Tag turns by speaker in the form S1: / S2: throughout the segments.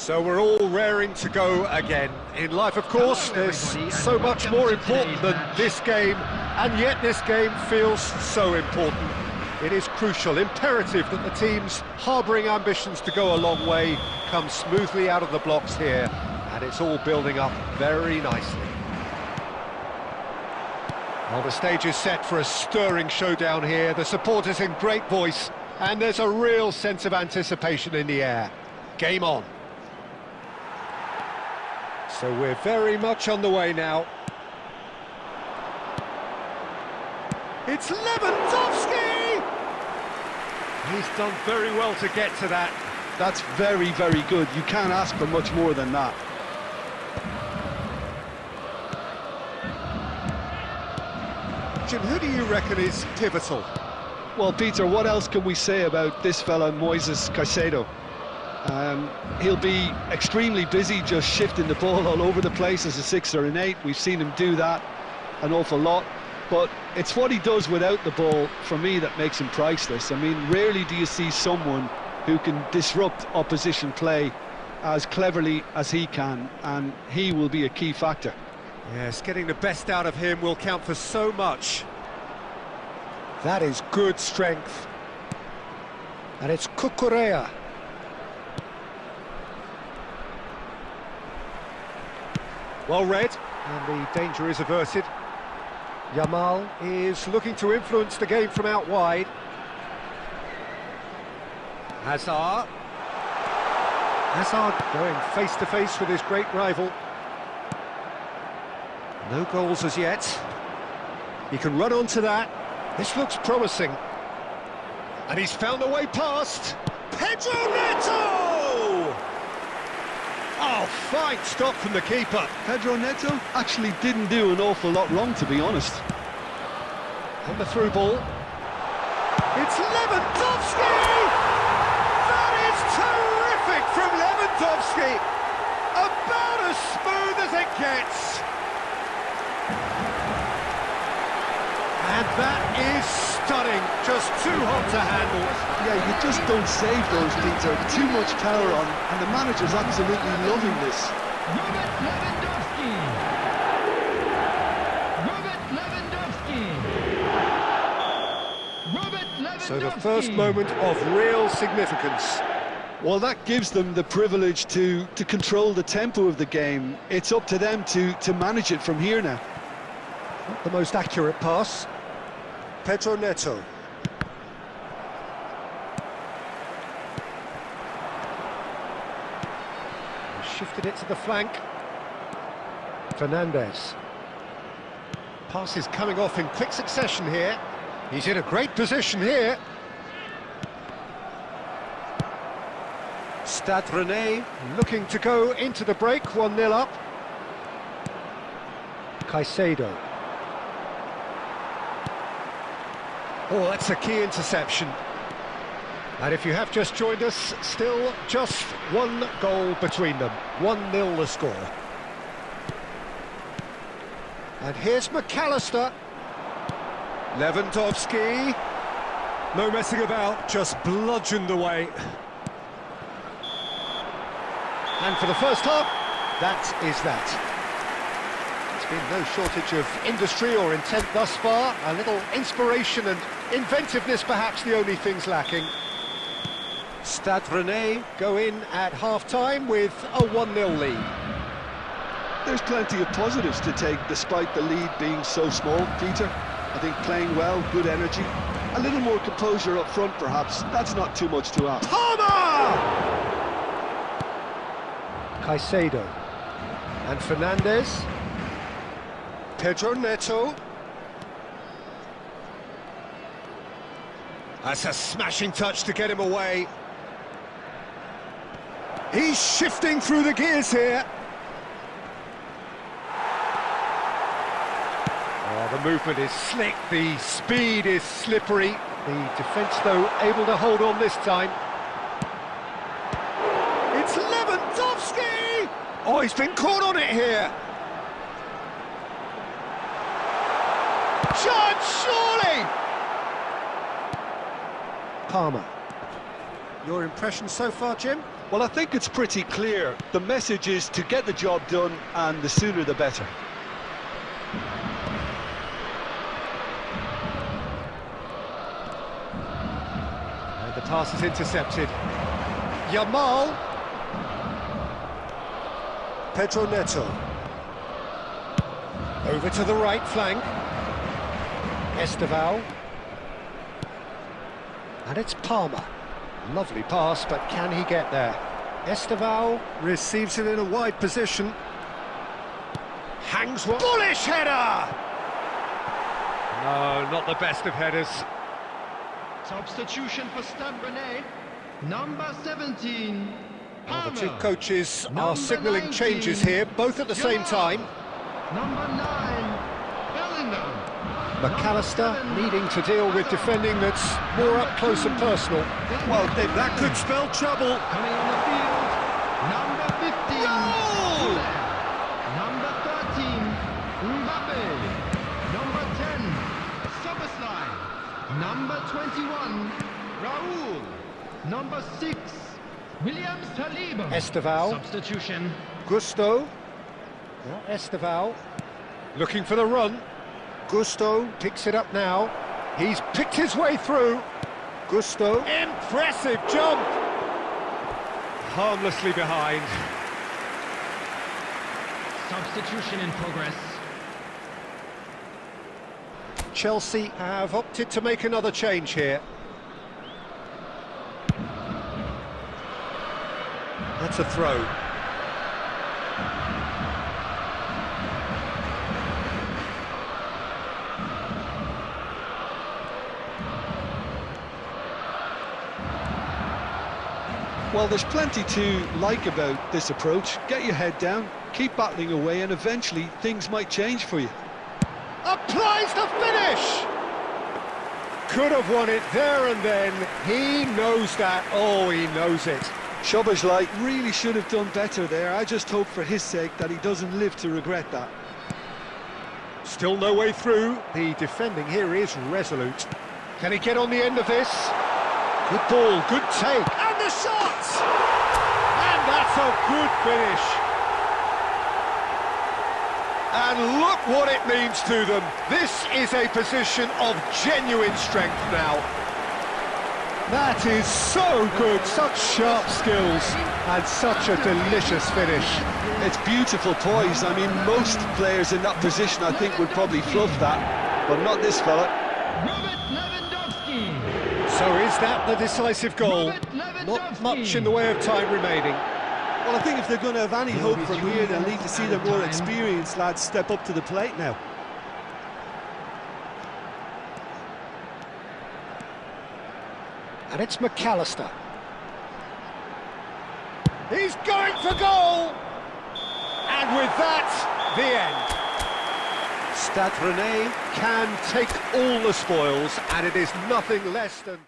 S1: So we're all raring to go again. In life, of course, there's so much more important than this game, and yet this game feels so important. It is crucial, imperative that the teams harbouring ambitions to go a long way come smoothly out of the blocks here And it's all building up very nicely. Well, the stage is set for a stirring showdown here. The supporters in great voice, and there's a real sense of anticipation in the air. Game on. So we're very much on the way now. It's Lewandowski! He's done very well to get to that.
S2: That's very, very good. You can't ask for much more than that.
S1: Jim, who do you reckon is pivotal?
S2: Well, Peter, what else can we say about this fella, Moises Caicedo? He'll be extremely busy just shifting the ball all over the place as a 6 or an 8. We've seen him do that an awful lot. But it's what he does without the ball, for me, that makes him priceless. I mean, rarely do you see someone who can disrupt opposition play as cleverly as he can, and he will be a key factor.
S1: Yes, getting the best out of him will count for so much. That is good strength. And it's Cucurella. Well read, and the danger is averted. Yamal is looking to influence the game from out wide. Hazard going face to face with his great rival. No goals as yet. He can run onto that. This looks promising. And he's found a way past. Pedro Neto! Oh, fine stop from the keeper.
S2: Pedro Neto actually didn't do an awful lot wrong, to be honest.
S1: And the through ball. It's Lewandowski! That is terrific from Lewandowski! About as smooth as it gets. And that is stunning, just too hot to handle.
S2: Yeah, you just don't save those, Peter. Too much power on, and the manager's absolutely loving this.
S3: Robert Lewandowski! Robert Lewandowski! Robert Lewandowski!
S1: So the first moment of real significance.
S2: Well, that gives them the privilege to control the tempo of the game. It's up to them to manage it from here now.
S1: Not the most accurate pass. Pedro Neto. He shifted it to the flank. Fernandez. Pass is coming off in quick succession here. He's in a great position here. Stade Rennais looking to go into the break, 1-0 up. Caicedo. Oh, that's a key interception. And if you have just joined us, still just one goal between them. 1-0 the score. And here's McAllister. Lewandowski. No messing about, just bludgeoned away. And for the first half, that is that. There's been no shortage of industry or intent thus far. A little inspiration and inventiveness, perhaps the only things lacking. Stade Rennais go in at half-time with a 1-0 lead.
S2: There's plenty of positives to take despite the lead being so small, Peter. I think playing well, good energy, a little more composure up front perhaps. That's not too much to ask.
S1: Palmer! Caicedo and Fernandez. Pedro Neto. That's a smashing touch to get him away. He's shifting through the gears here. Oh, the movement is slick, the speed is slippery. The defence, though, able to hold on this time. It's Lewandowski! Oh, he's been caught on it here. Chance, surely! Palmer. Your impression so far, Jim?
S2: Well, I think it's pretty clear. The message is to get the job done, and the sooner the better.
S1: And the pass is intercepted. Yamal. Pedro Neto. Over to the right flank. Esteval. And it's Palmer. Lovely pass, but can he get there? Esteval receives it in a wide position. Hangs one. Bullish header! No, not the best of headers.
S3: Substitution for Stade Rennais. Number 17.
S1: Well, the two
S3: Palmer.
S1: coaches are
S3: Number
S1: signalling
S3: 19,
S1: changes here, both at the same time.
S3: Number 9. Bellingham.
S1: McAllister needing to deal with defending that's more up close and personal. Well, that could spell trouble.
S3: Coming on the field. Number 15.
S1: Goal!
S3: Sule. Number 13. Mbappe. Number 10. Soboslai. Number 21. Raoul. Number 6. William Saliba.
S1: Esteval.
S3: Substitution.
S1: Gusto. Well, Esteval looking for the run. Gusto picks it up now. He's picked his way through. Gusto. Impressive jump. Harmlessly behind.
S3: Substitution in progress.
S1: Chelsea have opted to make another change here. That's a throw.
S2: Well, there's plenty to like about this approach. Get your head down, keep battling away, and eventually things might change for you.
S1: Applies the finish! Could have won it there and then. He knows that. Oh, he knows it.
S2: Szoboszlai really should have done better there. I just hope for his sake that he doesn't live to regret that.
S1: Still no way through. The defending here is resolute. Can he get on the end of this? Good ball, good take. And the shot! And that's a good finish. And look what it means to them. This is a position of genuine strength now. That is so good, such sharp skills, and such a delicious finish.
S2: It's beautiful poise. I mean, most players in that position, I think, would probably fluff that, but not this fella.
S3: Robert Lewandowski.
S1: So is that the decisive goal?
S3: Robert Lewandowski.
S1: Not much in the way of time remaining.
S4: Well, I think if they're going to have any hope from here, they'll need to see the more experienced lads step up to the plate now.
S1: And it's McAllister. He's going for goal! And with that, the end. Stade Rennais can take all the spoils, and it is nothing less than...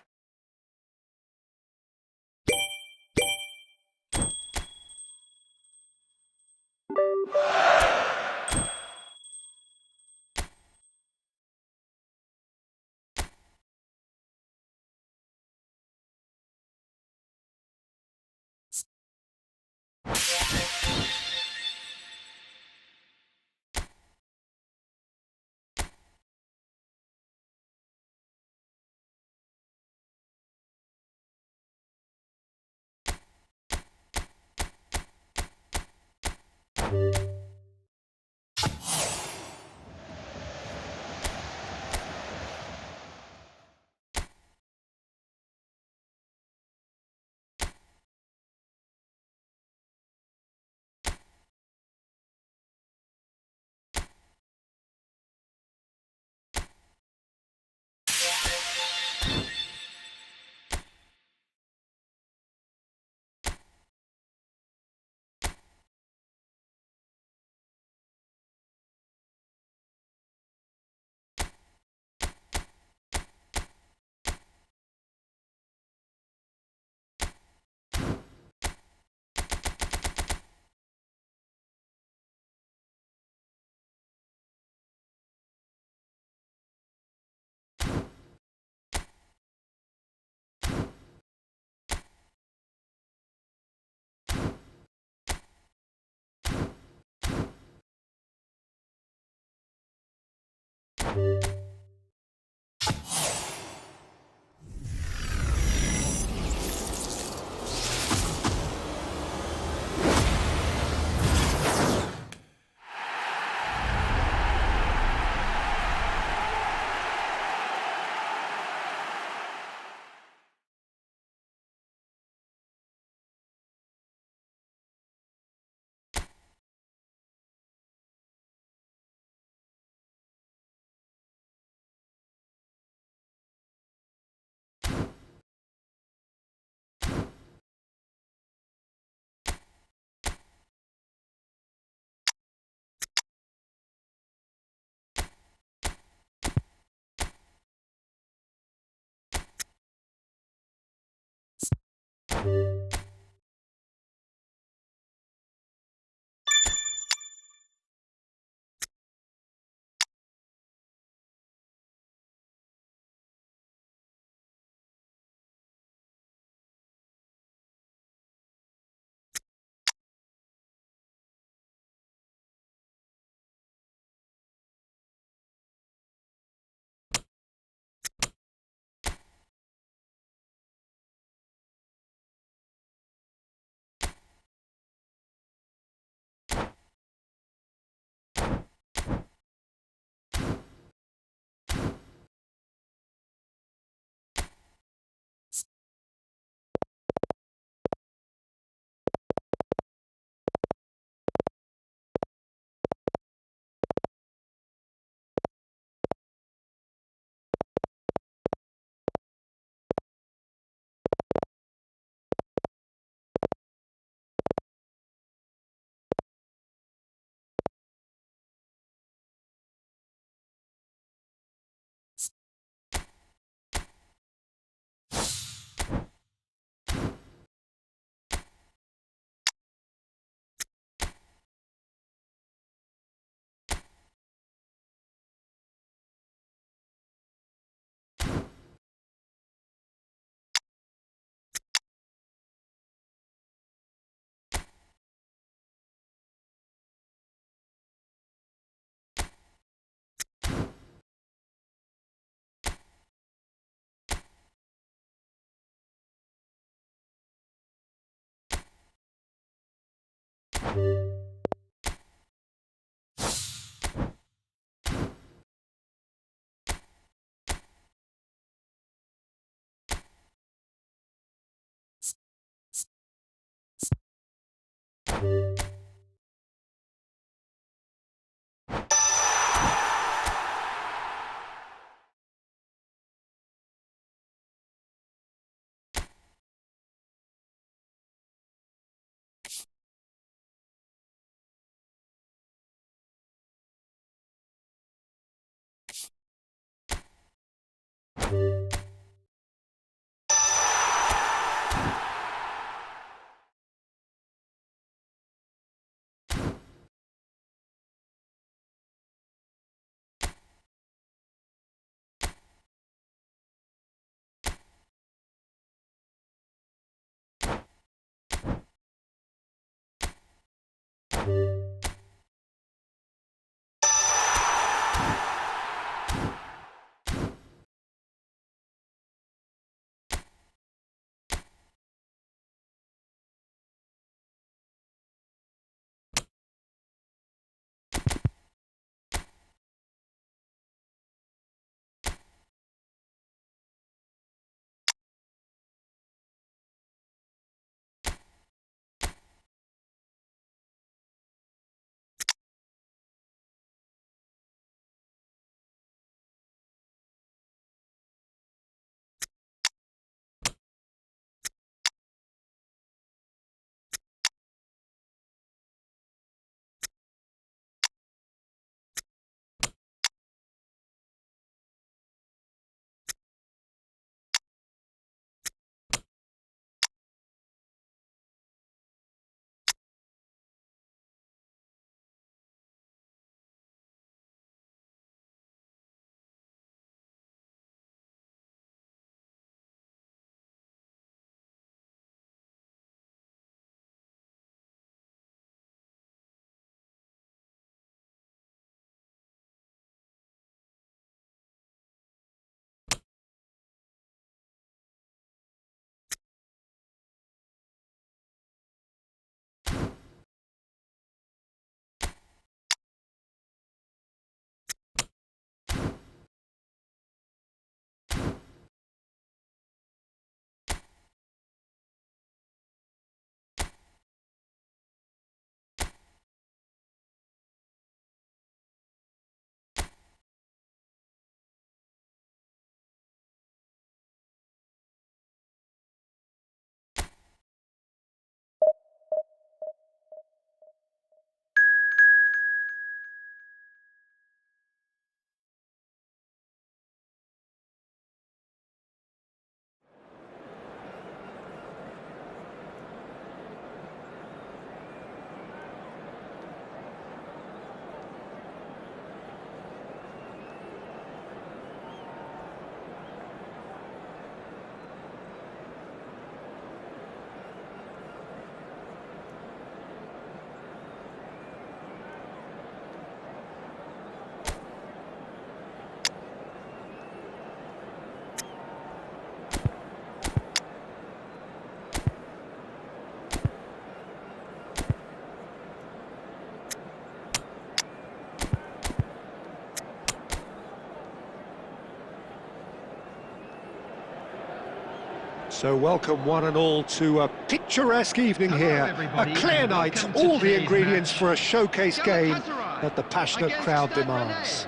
S1: So welcome one and all to a picturesque evening here, a clear night, all the ingredients for a showcase game that the passionate crowd demands.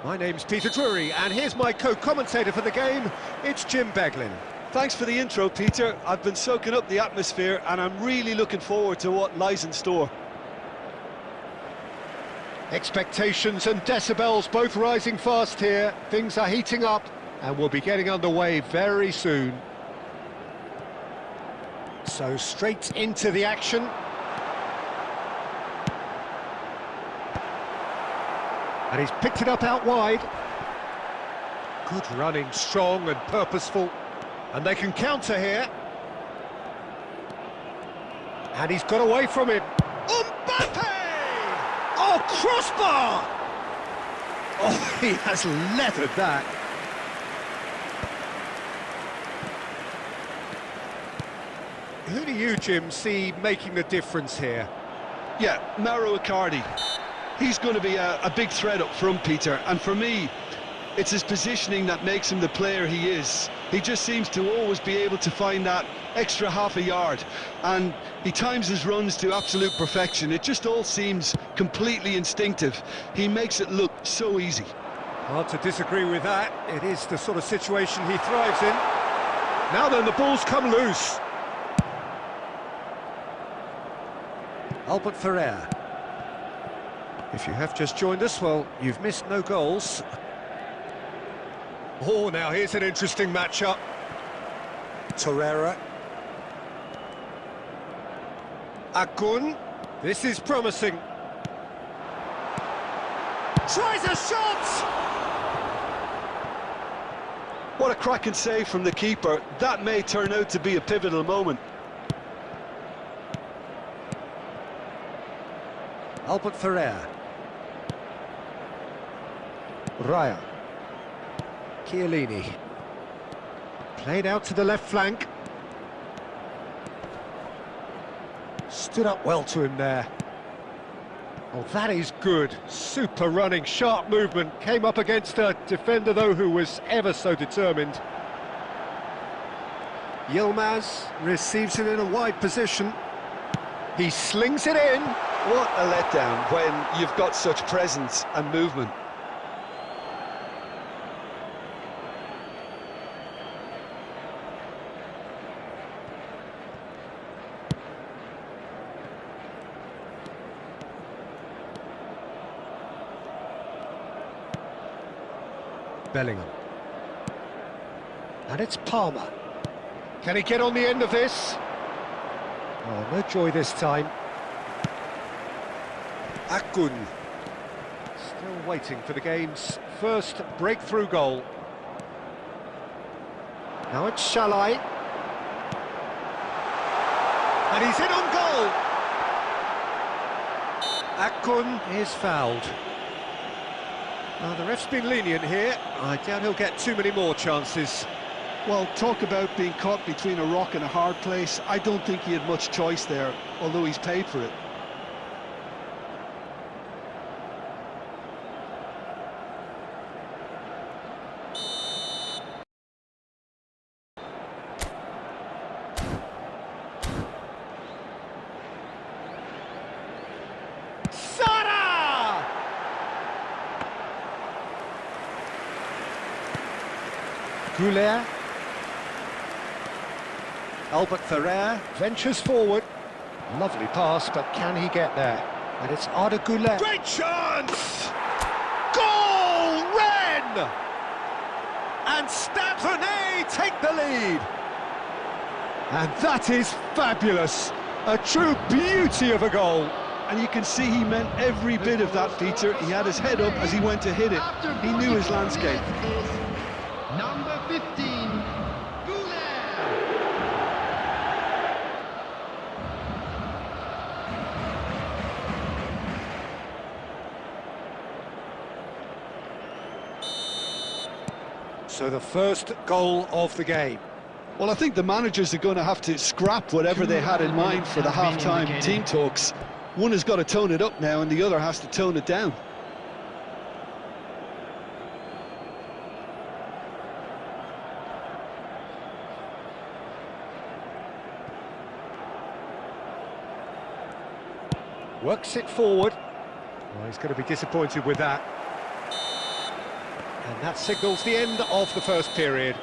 S1: My name's Peter Drury, and here's my co-commentator for the game, it's Jim Beglin.
S4: Thanks for the intro, Peter. I've been soaking up the atmosphere and I'm really looking forward to what lies in store.
S1: Expectations and decibels both rising fast here, things are heating up. And we'll be getting underway very soon. So straight into the action. And he's picked it up out wide. Good running, strong and purposeful. And they can counter here. And he's got away from him. Mbappe! Oh, crossbar! Oh, he has leathered that. Who do you, Jim, see making the difference here?
S2: Yeah, Mauro Icardi. He's going to be a big threat up front, Peter, and for me, it's his positioning that makes him the player he is. He just seems to always be able to find that extra half a yard, and he times his runs to absolute perfection. It just all seems completely instinctive. He makes it look so easy.
S1: Hard to disagree with that. It is the sort of situation he thrives in. Now then, the ball's come loose. Albert Ferrer. If you have just joined us, well, you've missed no goals. Oh, now here's an interesting matchup. Torreira. Agun. This is promising. Tries a shot!
S2: What a cracking save from the keeper. That may turn out to be a pivotal moment.
S1: Albert Ferrer. Raya. Chiellini. Played out to the left flank. Stood up well to him there. Oh, that is good. Super running, sharp movement. Came up against a defender, though, who was ever so determined. Yilmaz receives it in a wide position. He slings it in.
S2: What a letdown when you've got such presence and movement.
S1: Bellingham. And it's Palmer. Can he get on the end of this? Oh, no joy this time. Agun. Still waiting for the game's first breakthrough goal. Now it's Shalai. And he's in on goal! Agun is fouled. Now, the ref's been lenient here. I doubt he'll get too many more chances.
S2: Well, talk about being caught between a rock and a hard place. I don't think he had much choice there, although he's paid for it.
S1: Goulet. Albert Ferrer ventures forward. Lovely pass, but can he get there? And it's Arda Goulet. Great chance! Goal! Rennes! And Stade Rennais take the lead. And that is fabulous. A true beauty of a goal.
S2: And you can see he meant every bit of that, Peter. He had his head up as he went to hit it. He knew his landscape.
S3: Number 15, Goulet.
S1: So the first goal of the game.
S2: Well, I think the managers are going to have to scrap whatever they had in mind for the half-time team talks. One has got to tone it up now and the other has to tone it down.
S1: Works it forward. Well, he's going to be disappointed with that. And that signals the end of the first period.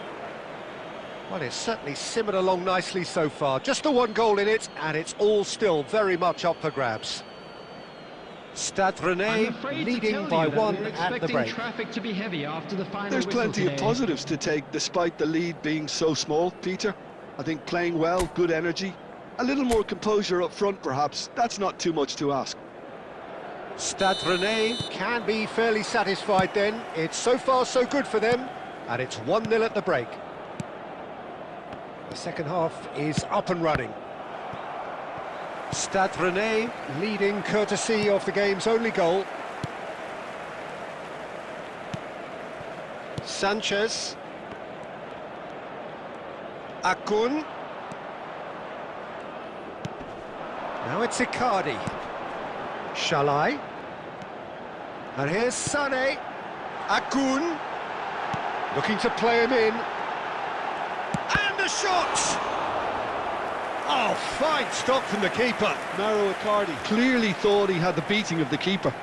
S1: Well, it's certainly simmered along nicely so far. Just the one goal in it, and it's all still very much up for grabs. Stade Rennais leading by one at the break.
S3: Traffic to be heavy after the final
S2: There's plenty
S3: today.
S2: of positives to take despite the lead being so small, Peter. I think playing well, good energy, a little more composure up front perhaps. That's not too much to ask.
S1: Stade Rennais can be fairly satisfied then. It's so far so good for them, and it's 1-0 at the break. The second half is up and running. Stade Rennais leading courtesy of the game's only goal. Sanchez. Akun. Now it's Icardi. Shalai. And here's Sané. Akun. Looking to play him in. And the shot! Oh, fine stop from the keeper.
S2: Mauro Icardi clearly thought he had the beating of the keeper.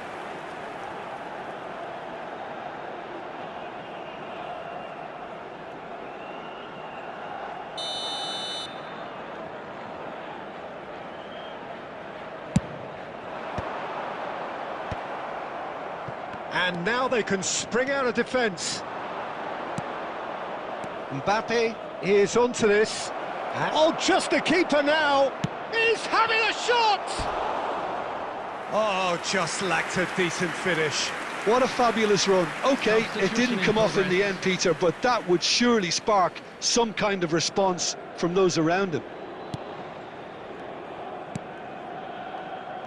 S1: And now they can spring out of defence. Mbappe is onto this. And oh, just the keeper now. He's having a shot! Oh, just lacked a decent finish.
S2: What a fabulous run. OK, it didn't come off in the end, Peter, but that would surely spark some kind of response from those around him.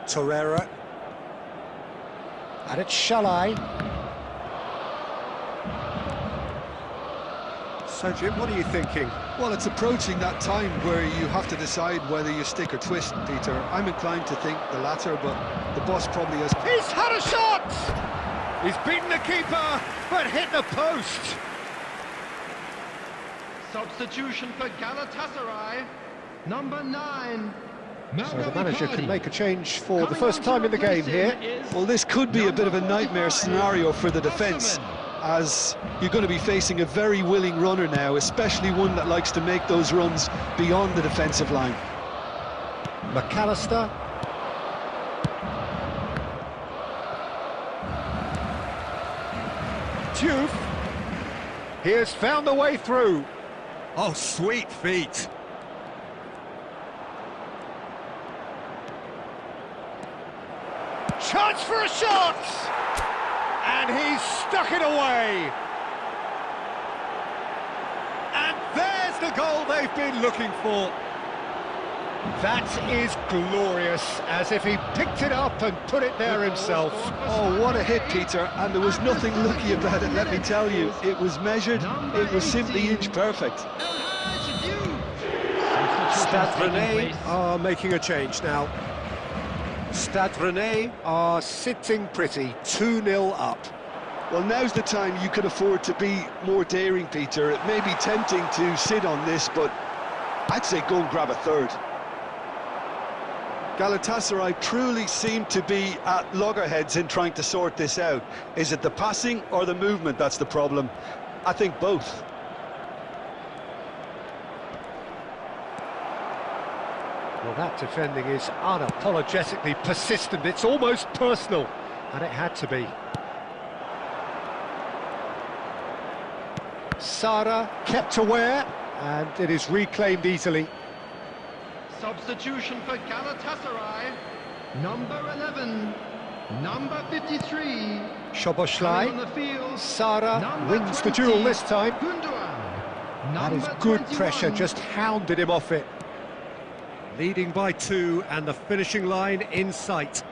S1: Torreira. And it's Shalai. So, Jim, what are you thinking?
S2: Well, it's approaching that time where you have to decide whether you stick or twist, Peter. I'm inclined to think the latter, but the boss probably has...
S1: He's had a shot! He's beaten the keeper, but hit the post.
S3: Substitution for Galatasaray, number 9.
S1: So the manager can make a change for the first time in the game here.
S2: Well, this could be a bit of a nightmare scenario for the defence, as you're going to be facing a very willing runner now, especially one that likes to make those runs beyond the defensive line.
S1: McAllister. Diouf. He has found the way through. Oh, sweet feet. Chance for a shot! And he's stuck it away. And there's the goal they've been looking for. That is glorious, as if he picked it up and put it there himself.
S2: Oh, what a hit, Peter, and there was nothing lucky about it, let me tell you. It was measured, it was simply inch perfect.
S1: Stade Rennais are making a change now. Stade Rennais are sitting pretty, 2-0 up.
S2: Well, now's the time you can afford to be more daring, Peter. It may be tempting to sit on this, but I'd say go and grab a third. Galatasaray truly seem to be at loggerheads in trying to sort this out. Is it the passing or the movement that's the problem? I think both.
S1: Well, that defending is unapologetically persistent. It's almost personal, and it had to be. Sara kept aware, and it is reclaimed easily.
S3: Substitution for Galatasaray, number 11, number 53.
S1: Szoboszlai. Sara wins the duel this time. That is good pressure, just hounded him off it. Leading by 2, and the finishing line in sight.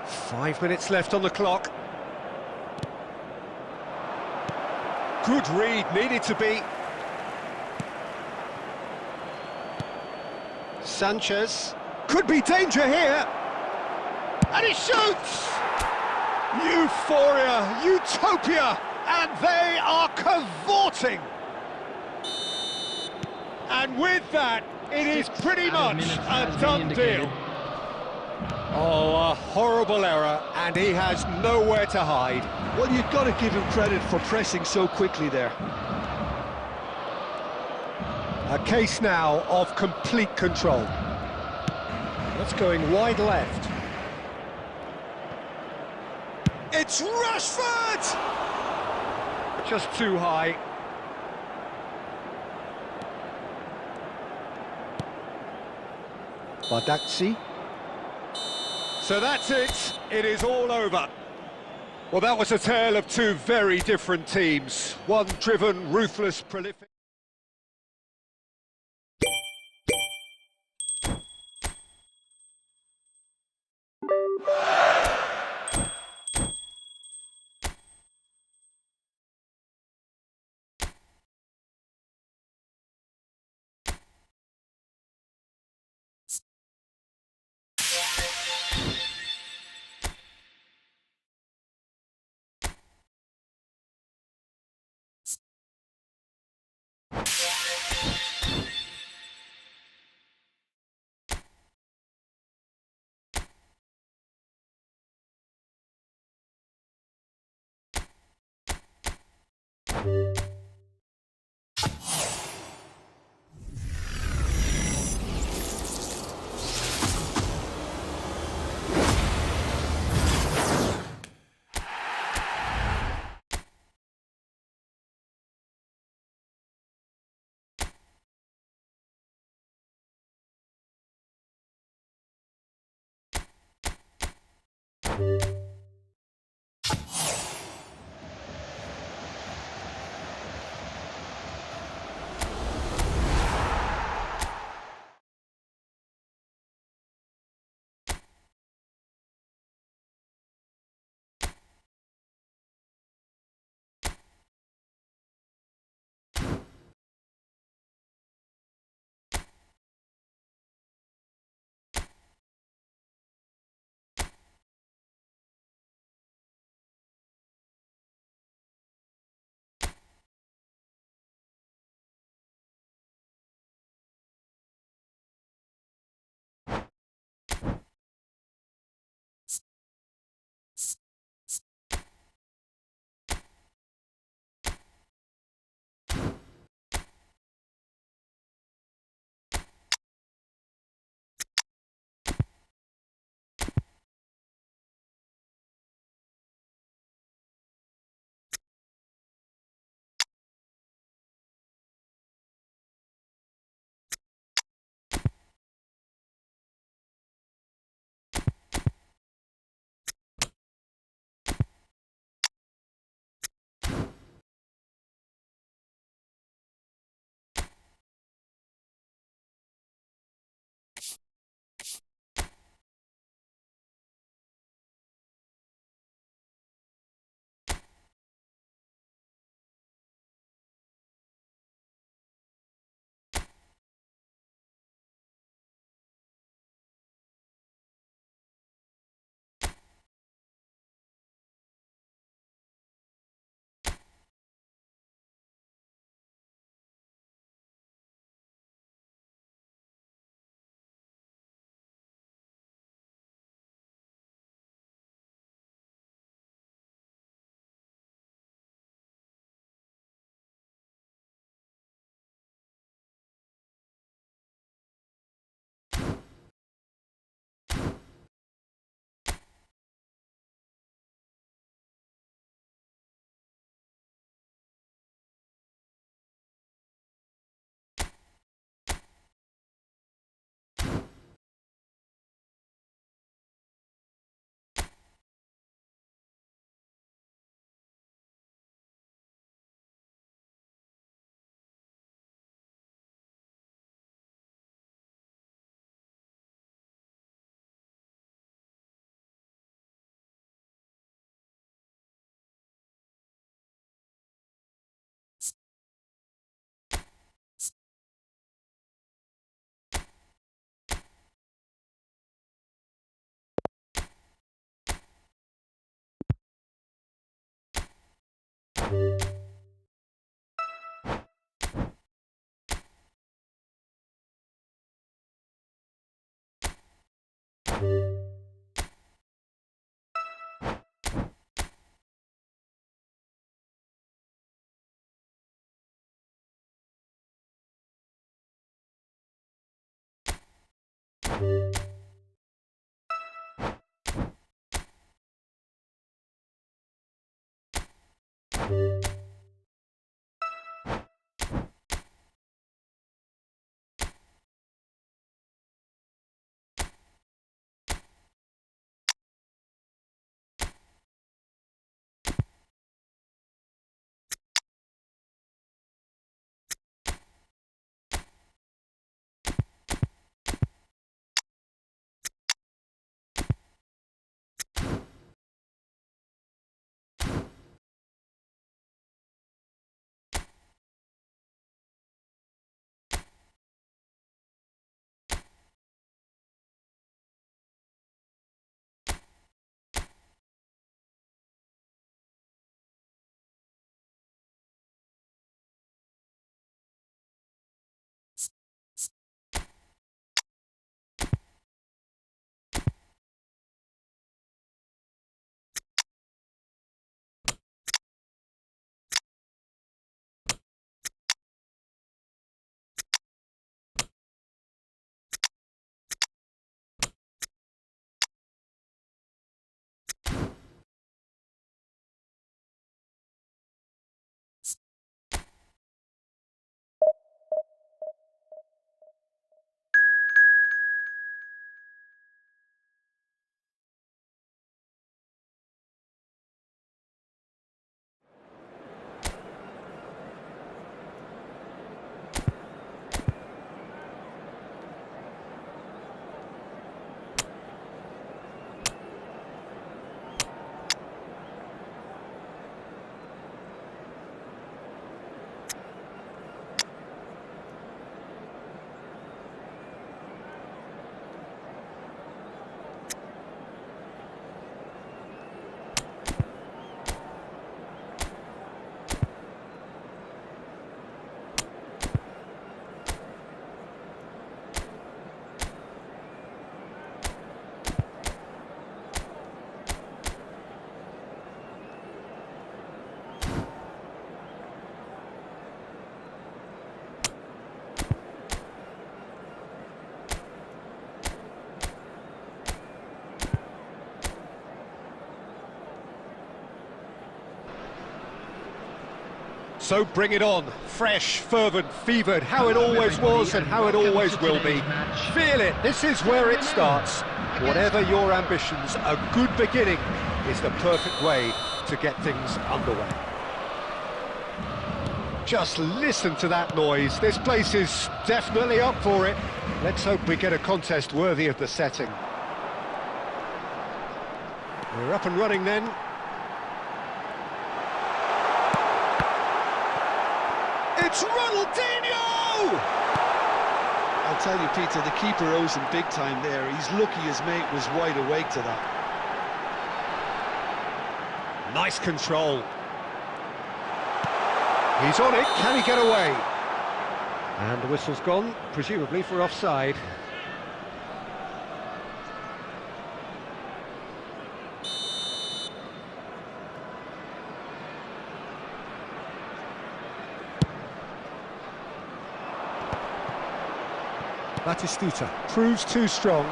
S1: 5 minutes left on the clock. Good read, needed to be. Sanchez. Could be danger here. And he shoots! Euphoria, utopia, and they are cavorting. And with that, it is pretty much a done deal. Oh, a horrible error, and he has nowhere to hide.
S2: Well, you've got to give him credit for pressing so quickly there.
S1: A case now of complete control. That's going wide left. It's Rashford! Just too high. Bardazzi. So that's it. It is all over. Well, that was a tale of two very different teams. One driven, ruthless, prolific. So bring it on, fresh, fervent, fevered, how it always was and how it always will be. Feel it, this is where it starts. Whatever your ambitions, a good beginning is the perfect way to get things underway. Just listen to that noise, this place is definitely up for it. Let's hope we get a contest worthy of the setting. We're up and running then. It's Ronaldinho!
S2: I'll tell you, Peter, the keeper owes him big time there. He's lucky his mate was wide awake to that.
S1: Nice control. He's on it, can he get away? And the whistle's gone, presumably for offside. Batistuta proves too strong.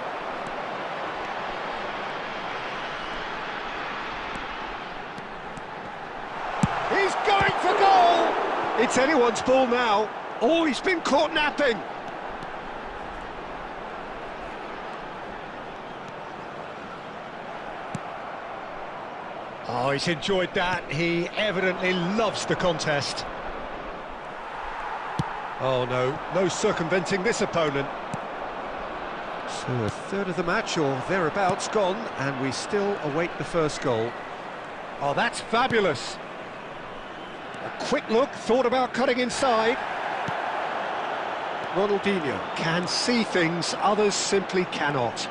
S1: He's going for goal! It's anyone's ball now. Oh, he's been caught napping. Oh, he's enjoyed that. He evidently loves the contest. Oh no, no circumventing this opponent. So a third of the match or thereabouts gone, and we still await the first goal. Oh, that's fabulous. A quick look, thought about cutting inside. Ronaldinho can see things others simply cannot.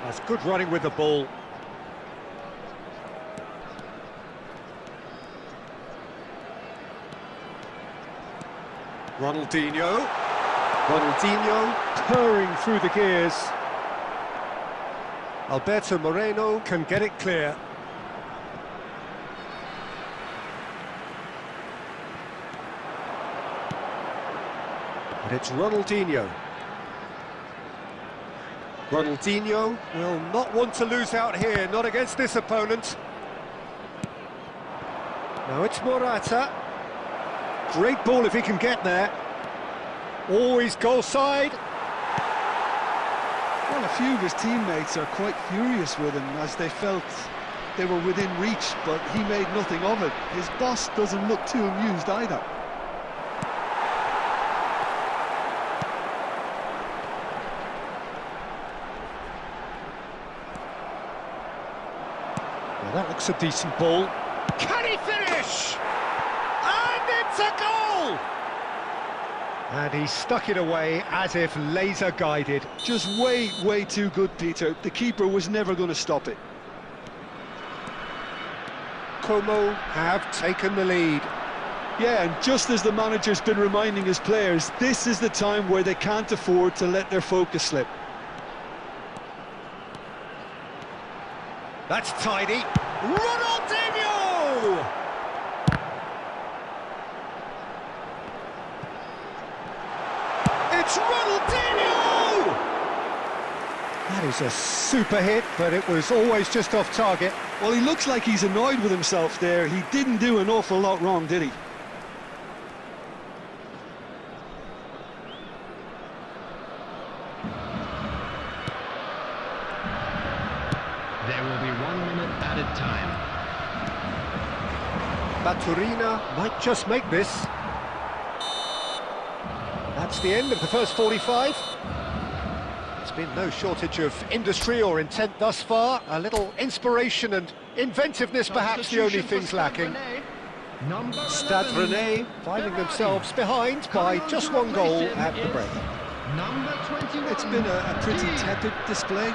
S1: That's good running with the ball. Ronaldinho purring through the gears. Alberto Moreno can get it clear. And it's Ronaldinho. Ronaldinho will not want to lose out here, not against this opponent. Now it's Morata. Great ball if he can get there. Always goal side.
S2: Well, a few of his teammates are quite furious with him as they felt they were within reach, but he made nothing of it. His boss doesn't look too amused either.
S1: Well, that looks a decent ball. Can he finish? And it's a goal! And he stuck it away as if laser guided.
S2: Just way too good, Peter. The keeper was never going to stop it.
S1: Como have taken the lead.
S2: Yeah, and just as the manager's been reminding his players, this is the time where they can't afford to let their focus slip.
S1: That's tidy. Ronaldinho! It's Ronaldinho! That is a super hit, but it was always just off target.
S2: Well, he looks like he's annoyed with himself there. He didn't do an awful lot wrong, did he?
S3: There will be 1 minute added time.
S1: Baturina might just make this. That's the end of the first 45. There's been no shortage of industry or intent thus far. A little inspiration and inventiveness perhaps the only things lacking. Stade Rennais finding themselves behind by just one goal at the break.
S2: It's been a pretty tepid display.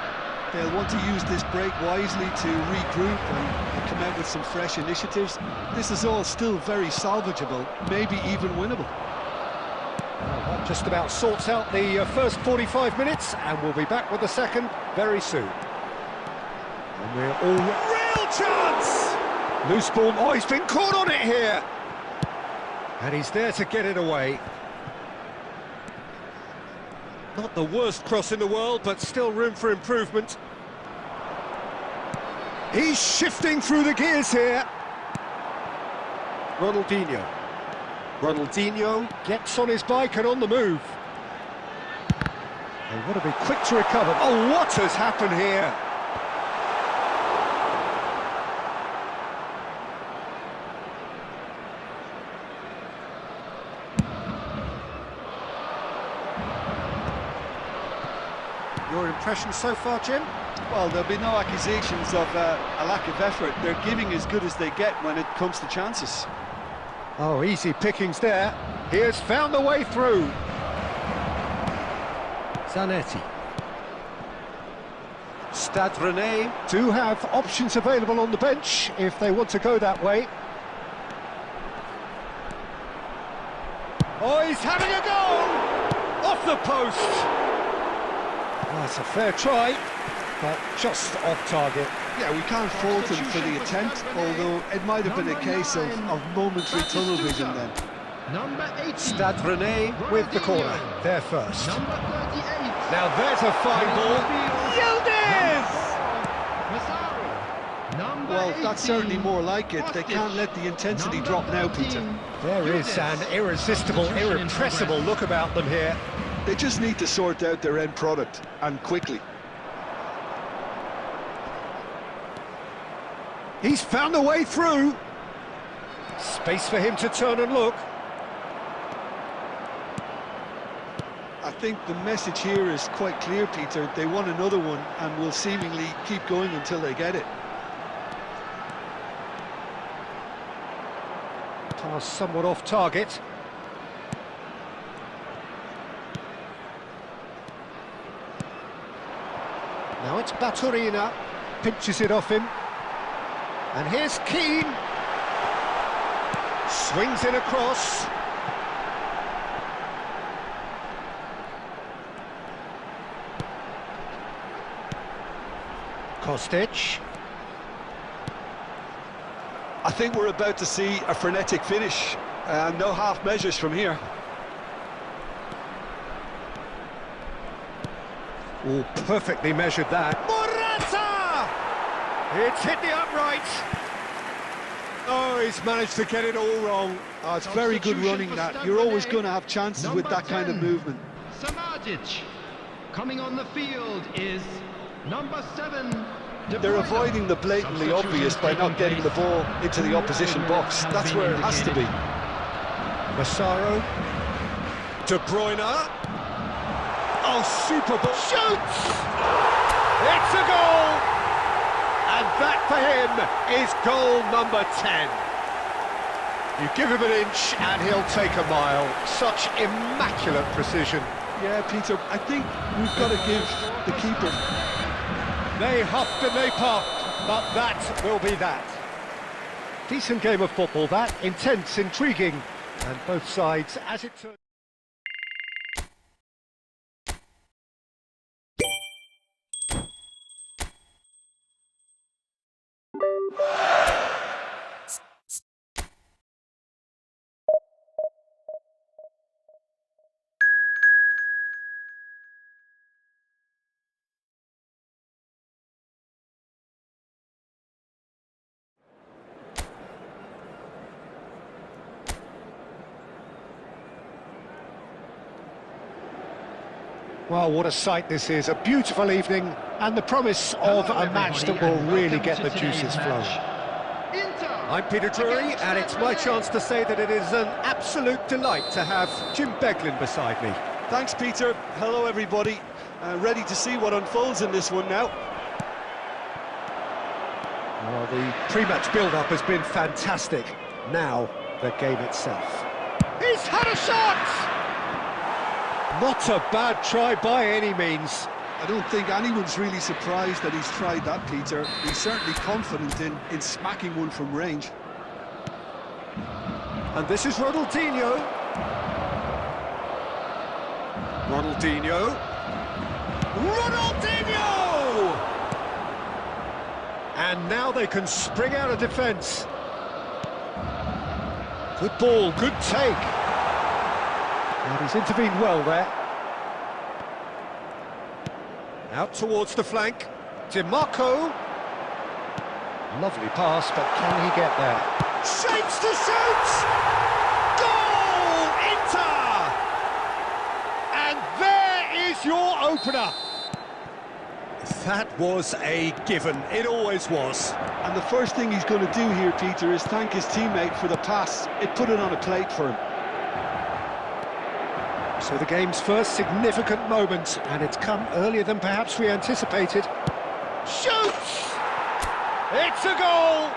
S2: They'll want to use this break wisely to regroup and come out with some fresh initiatives. This is all still very salvageable, maybe even winnable.
S1: Well, that just about sorts out the first 45 minutes, and we'll be back with the second very soon. And we're all... Real chance! Loose ball. Oh, he's been caught on it here! And he's there to get it away. Not the worst cross in the world, but still room for improvement. He's shifting through the gears here. Ronaldinho. Ronaldinho gets on his bike and on the move. They've got to be quick to recover. Oh, what has happened here? Your impression so far, Jim?
S2: Well, there'll be no accusations of a lack of effort. They're giving as good as they get when it comes to chances.
S1: Oh, easy pickings there. He has found the way through. Zanetti. Stade Rennais do have options available on the bench if they want to go that way. Oh, he's having a goal! Off the post! That's a fair try, but just off target.
S2: Yeah, we can't fault him for the attempt, although it might have been a case of momentary tunnel vision then.
S3: Number 18.
S1: Stade Rennais with the corner, there first.
S3: Number 38.
S1: Now there's a fine ball. Yildiz!
S2: Well, that's certainly more like it. They can't let the intensity drop now, Peter.
S1: There is an irresistible, irrepressible look about them here.
S2: They just need to sort out their end product, and quickly.
S1: He's found a way through. Space for him to turn and look.
S2: I think the message here is quite clear, Peter. They want another one and will seemingly keep going until they get it.
S1: Pass somewhat off target. Now it's Baturina, pinches it off him. And here's Keane. Swings in across. Kostic.
S2: I think we're about to see a frenetic finish. No half measures from here.
S1: Oh, perfectly measured that. Morata! It's hit the upright. Oh, he's managed to get it all wrong.
S2: Oh, it's very good running that. You're always going to have chances with that kind of movement.
S3: Samadjic. Coming on the field is number 7.
S2: They're avoiding the blatantly obvious by not getting the ball into the opposition box. That's where it has to be.
S1: Massaro. De Bruyne. Oh, super ball. Shoots! It's a goal! And that for him is goal number 10. You give him an inch and he'll take a mile. Such immaculate precision.
S2: Yeah, Peter, I think we've got to give the keeper.
S1: They huffed and they puffed, but that will be that. Decent game of football, that. Intense, intriguing, and both sides, as it turns. Well, what a sight this is. A beautiful evening and the promise of a match that will really get the juices flowing. I'm Peter Drury, and it's my chance to say that it is an absolute delight to have Jim Beglin beside me.
S4: Thanks, Peter. Hello, everybody. Ready to see what unfolds in this one now.
S1: Well, the pre-match build-up has been fantastic. Now, the game itself. He's had a shot! Not a bad try by any means.
S2: I don't think anyone's really surprised that he's tried that, Peter. He's certainly confident in smacking one from range.
S1: And this is Ronaldinho. Ronaldinho. And now they can spring out of defence. Good ball, good take. And he's intervened well there. Out towards the flank. DiMarco. Lovely pass, but can he get there? Shapes to shoot! Goal! Inter! And there is your opener. That was a given. It always was.
S2: And the first thing he's going to do here, Peter, is thank his teammate for the pass. It put it on a plate for him.
S1: So the game's first significant moment, and it's come earlier than perhaps we anticipated. Shoots! It's a goal!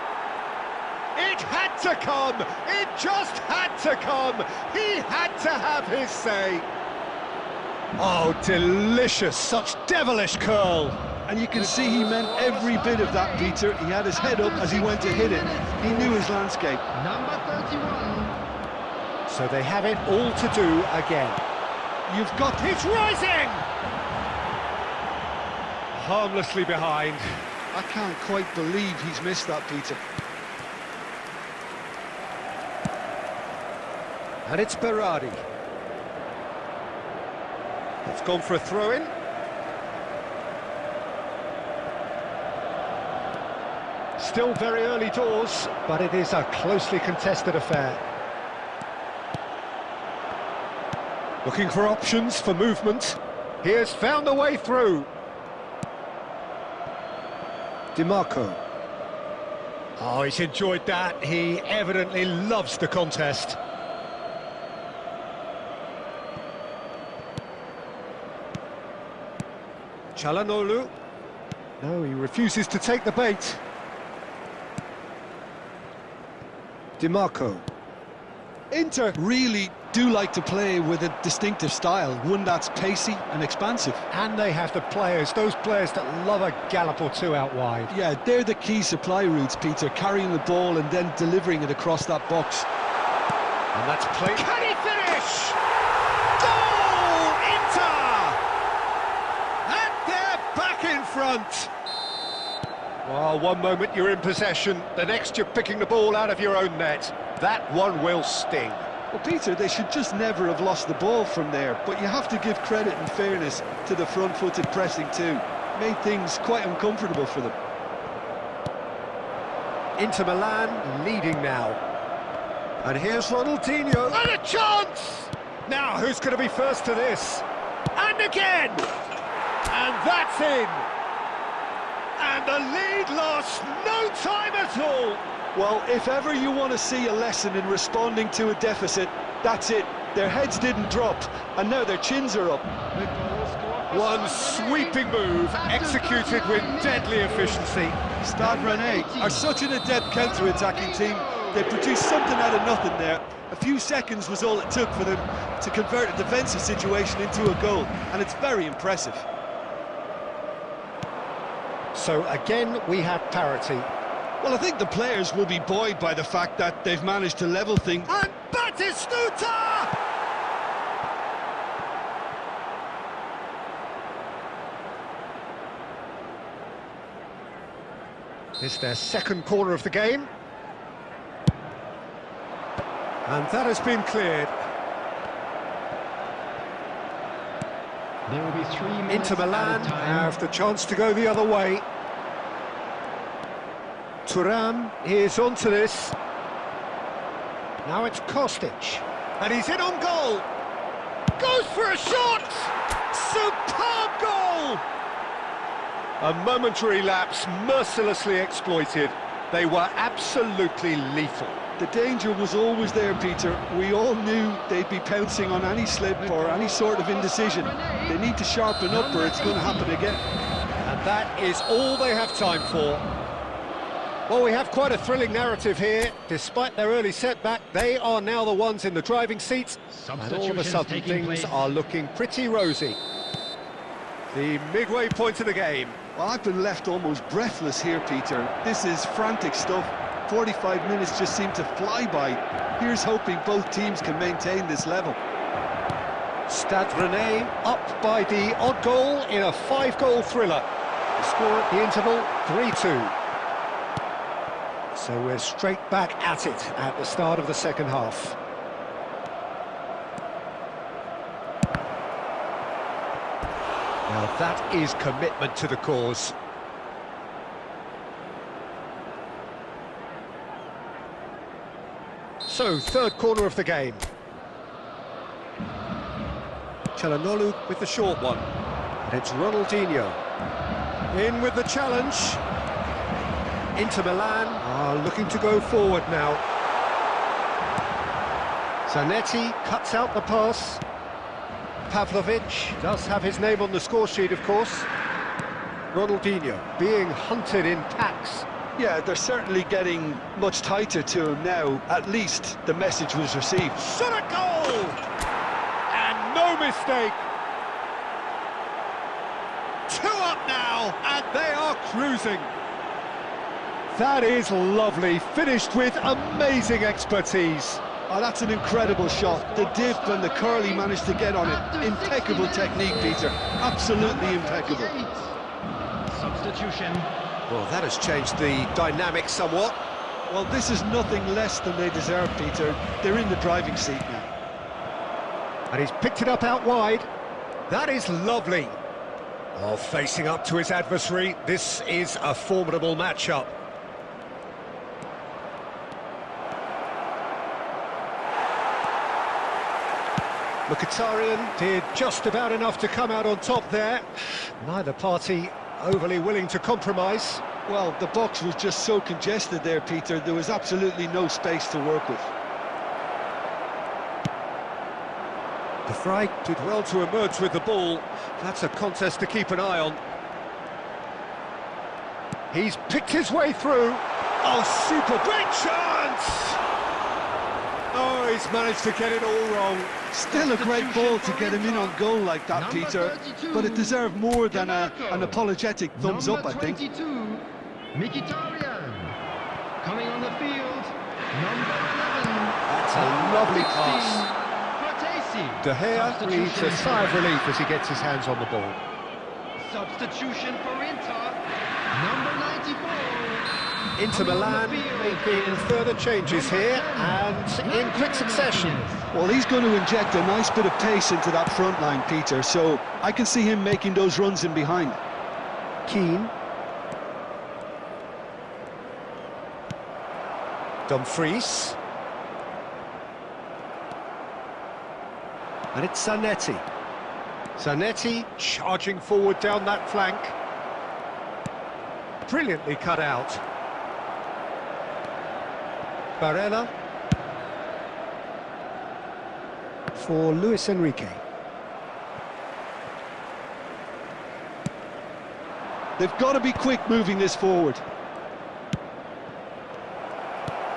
S1: It had to come! It just had to come! He had to have his say! Oh, delicious! Such devilish curl!
S2: And you can see he meant every bit of that, Peter. He had his head up as he went to hit it. He knew his landscape.
S3: Number 31.
S1: So they have it all to do again.
S2: You've got...
S1: It's rising! Harmlessly behind.
S2: I can't quite believe he's missed that, Peter.
S1: And it's Berardi. It's gone for a throw-in. Still very early doors, but it is a closely contested affair. Looking for options for movement. He has found a way through. DiMarco. Oh, he's enjoyed that. He evidently loves the contest. Çalhanoğlu. No, he refuses to take the bait. DiMarco.
S2: Inter really do like to play with a distinctive style, one that's pacey and expansive.
S1: And they have the players, those players that love a gallop or two out wide.
S2: Yeah, they're the key supply routes, Peter, carrying the ball and then delivering it across that box.
S1: And that's played. Can he finish? Goal! Inter! And they're back in front. Well, one moment you're in possession, the next you're picking the ball out of your own net. That one will sting.
S2: Well, Peter, they should just never have lost the ball from there, but you have to give credit and fairness to the front-footed pressing too. Made things quite uncomfortable for them.
S1: Inter Milan leading now. And here's Ronaldinho, and a chance! Now, who's going to be first to this? And again! And that's in! And the lead lost no time at all!
S2: Well, if ever you want to see a lesson in responding to a deficit, that's it. Their heads didn't drop, and now their chins are up.
S1: One sweeping move, executed with deadly efficiency.
S4: Stade Rennais are such an adept counter-attacking team. They produced something out of nothing there. A few seconds was all it took for them to convert a defensive situation into a goal, and it's very impressive.
S1: So again, we have parity.
S2: Well, I think the players will be buoyed by the fact that they've managed to level things.
S1: And Batistuta! This is their second corner of the game. And that has been cleared.
S3: There will be 3 minutes
S1: Inter Milan
S3: at a time.
S1: have the chance to go the other way. Thuram is onto this. Now it's Kostic. And he's in on goal. Goes for a shot! Superb goal! A momentary lapse mercilessly exploited. They were absolutely lethal.
S2: The danger was always there, Peter. We all knew they'd be pouncing on any slip or any sort of indecision. They need to sharpen up or it's going to happen again.
S1: And that is all they have time for. Well, we have quite a thrilling narrative here. Despite their early setback, they are now the ones in the driving seat. And all of a sudden, things are looking pretty rosy. The midway point of the game.
S2: Well, I've been left almost breathless here, Peter. This is frantic stuff. 45 minutes just seem to fly by. Here's hoping both teams can maintain this level.
S1: Stade Rennais up by the odd goal in a 5-goal thriller. The score at the interval, 3-2. So we're straight back at it at the start of the second half. Now that is commitment to the cause. So, third corner of the game. Çalhanoğlu with the short one. And it's Ronaldinho. In with the challenge. Inter Milan are looking to go forward now. Zanetti cuts out the pass. Pavlovic does have his name on the score sheet, of course. Ronaldinho being hunted in packs.
S2: Yeah, they're certainly getting much tighter to him now. At least the message was received.
S1: Shot a goal! And no mistake! 2 up now, and they are cruising. That is lovely, finished with amazing expertise.
S2: Oh, that's an incredible shot. The dip and the curl he managed to get on it. Impeccable technique, Peter. Absolutely impeccable.
S3: Substitution.
S1: Well, that has changed the dynamic somewhat.
S2: Well, this is nothing less than they deserve, Peter. They're in the driving seat now.
S1: And he's picked it up out wide. That is lovely. Oh, facing up to his adversary, this is a formidable matchup. Mkhitaryan did just about enough to come out on top there. Neither party overly willing to compromise.
S2: Well, the box was just so congested there, Peter. There was absolutely no space to work with.
S1: De Vrij did well to emerge with the ball. That's a contest to keep an eye on. He's picked his way through. Oh, super great chance! Oh, he's managed to get it all wrong.
S2: Still a great ball to get him in on goal like that, Peter. But it deserved more than an apologetic thumbs up, I think.
S3: 22, Mkhitaryan. Coming on the field, number 11.
S1: That's a lovely pass.
S3: Cortesi.
S1: De Gea breathes a sigh of relief as he gets his hands on the ball.
S3: Substitution for Inter, number 94.
S1: Inter Milan making further changes here, and in quick succession.
S2: Well, he's going to inject a nice bit of pace into that front line, Peter, so I can see him making those runs in behind.
S1: Keane. Dumfries. And it's Zanetti. Zanetti charging forward down that flank. Brilliantly cut out. Barella. For Luis Enrique.
S2: They've got to be quick moving this forward.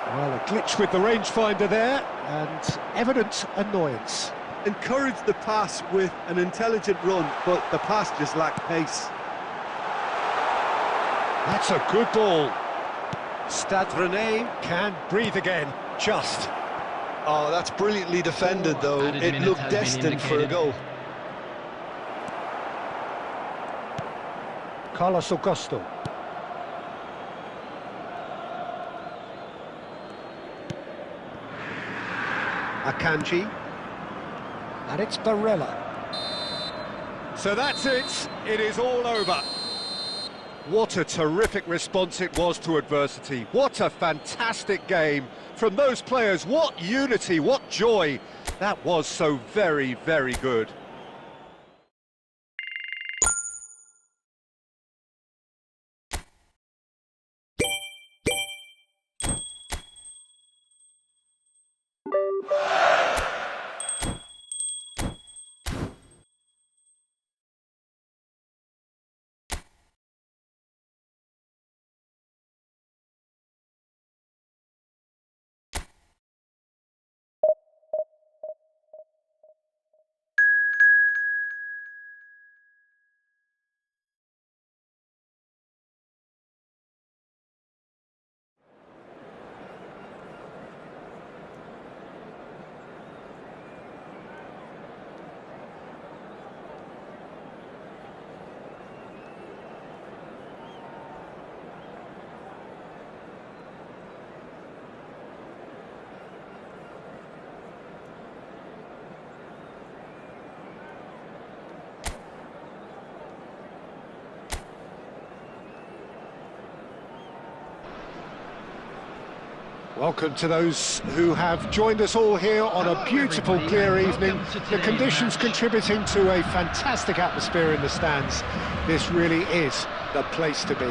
S1: Well, a glitch with the rangefinder there, and evident annoyance.
S4: Encouraged the pass with an intelligent run, but the pass just lacked pace.
S1: That's a good ball. Stade Rennais can breathe again, just.
S2: Oh, that's brilliantly defended, though. It looked destined for a goal.
S1: Carlos Augusto. Akanji. And it's Barella. So that's it. It is all over. What a terrific response it was to adversity. What a fantastic game from those players. What unity, what joy. That was so very, very good. Welcome to those who have joined us all here on a beautiful, clear evening. The conditions contributing to a fantastic atmosphere in the stands. This really is the place to be.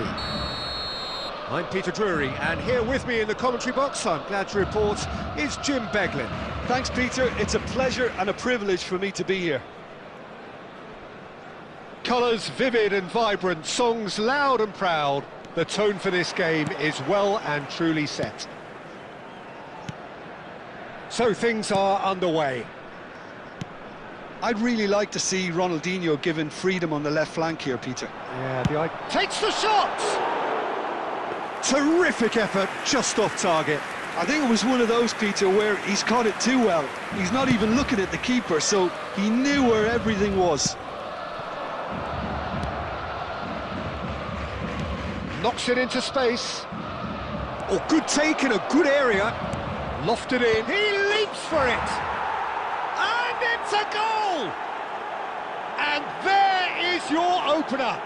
S1: I'm Peter Drury, and here with me in the commentary box, I'm glad to report, is Jim Beglin.
S4: Thanks, Peter. It's a pleasure and a privilege for me to be here.
S1: Colours vivid and vibrant, songs loud and proud. The tone for this game is well and truly set. So things are underway.
S2: I'd really like to see Ronaldinho given freedom on the left flank here, Peter.
S1: Yeah, the eye takes the shot! Terrific effort, just off target.
S2: I think it was one of those, Peter, where he's caught it too well. He's not even looking at the keeper, so he knew where everything was.
S1: Knocks it into space. Oh, good take in a good area. Lofted in. He leaps for it. And it's a goal! And there is your opener.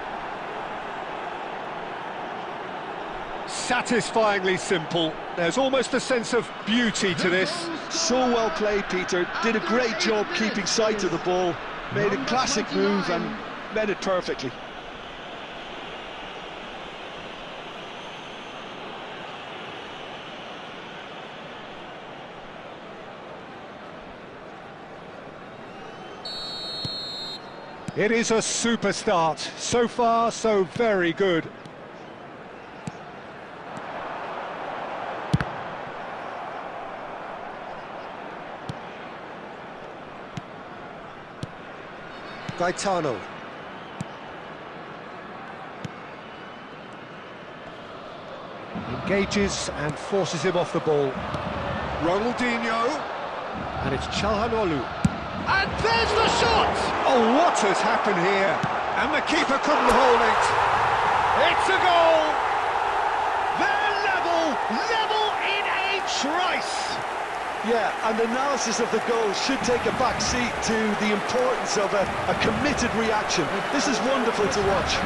S1: Satisfyingly simple. There's almost a sense of beauty to this.
S2: So well played, Peter. Did a great job keeping sight of the ball. Made a classic move and met it perfectly.
S1: It is a super start. So far, so very good. Gaetano. Engages and forces him off the ball. Ronaldinho. And it's Çalhanoğlu. And there's the shot! Oh, what has happened here? And the keeper couldn't hold it. It's a goal! They're Level in a trice!
S2: Yeah, and analysis of the goal should take a back seat to the importance of a committed reaction. This is wonderful to watch.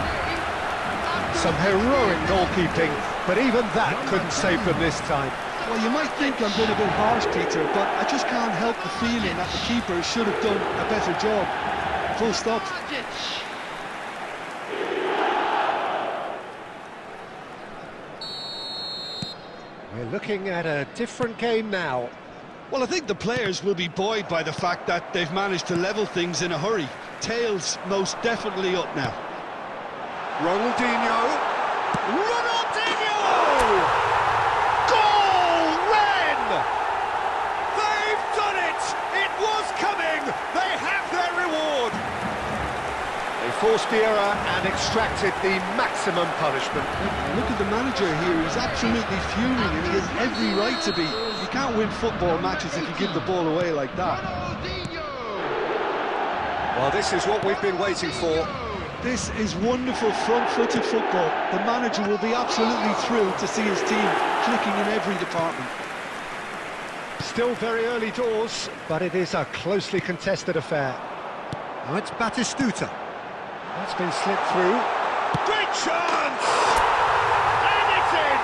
S1: Some heroic goalkeeping, but even that couldn't save them this time.
S2: Well, you might think I'm being a bit harsh, Peter, but I just can't help the feeling that the keeper should have done a better job. Full stop.
S1: We're looking at a different game now.
S2: Well, I think the players will be buoyed by the fact that they've managed to level things in a hurry. Tails most definitely up now.
S1: Ronaldinho! Goal, Ren! They've done it! It was coming! They have their reward! They forced the error and extracted the maximum punishment.
S2: Look at the manager here, he's absolutely fuming and he has every right to be. You can't win football matches if you give the ball away like that.
S1: Well, this is what we've been waiting for.
S2: This is wonderful front-footed football. The manager will be absolutely thrilled to see his team clicking in every department.
S1: Still very early doors, but it is a closely contested affair. Now it's Batistuta. That's been slipped through. Great chance! And it's in!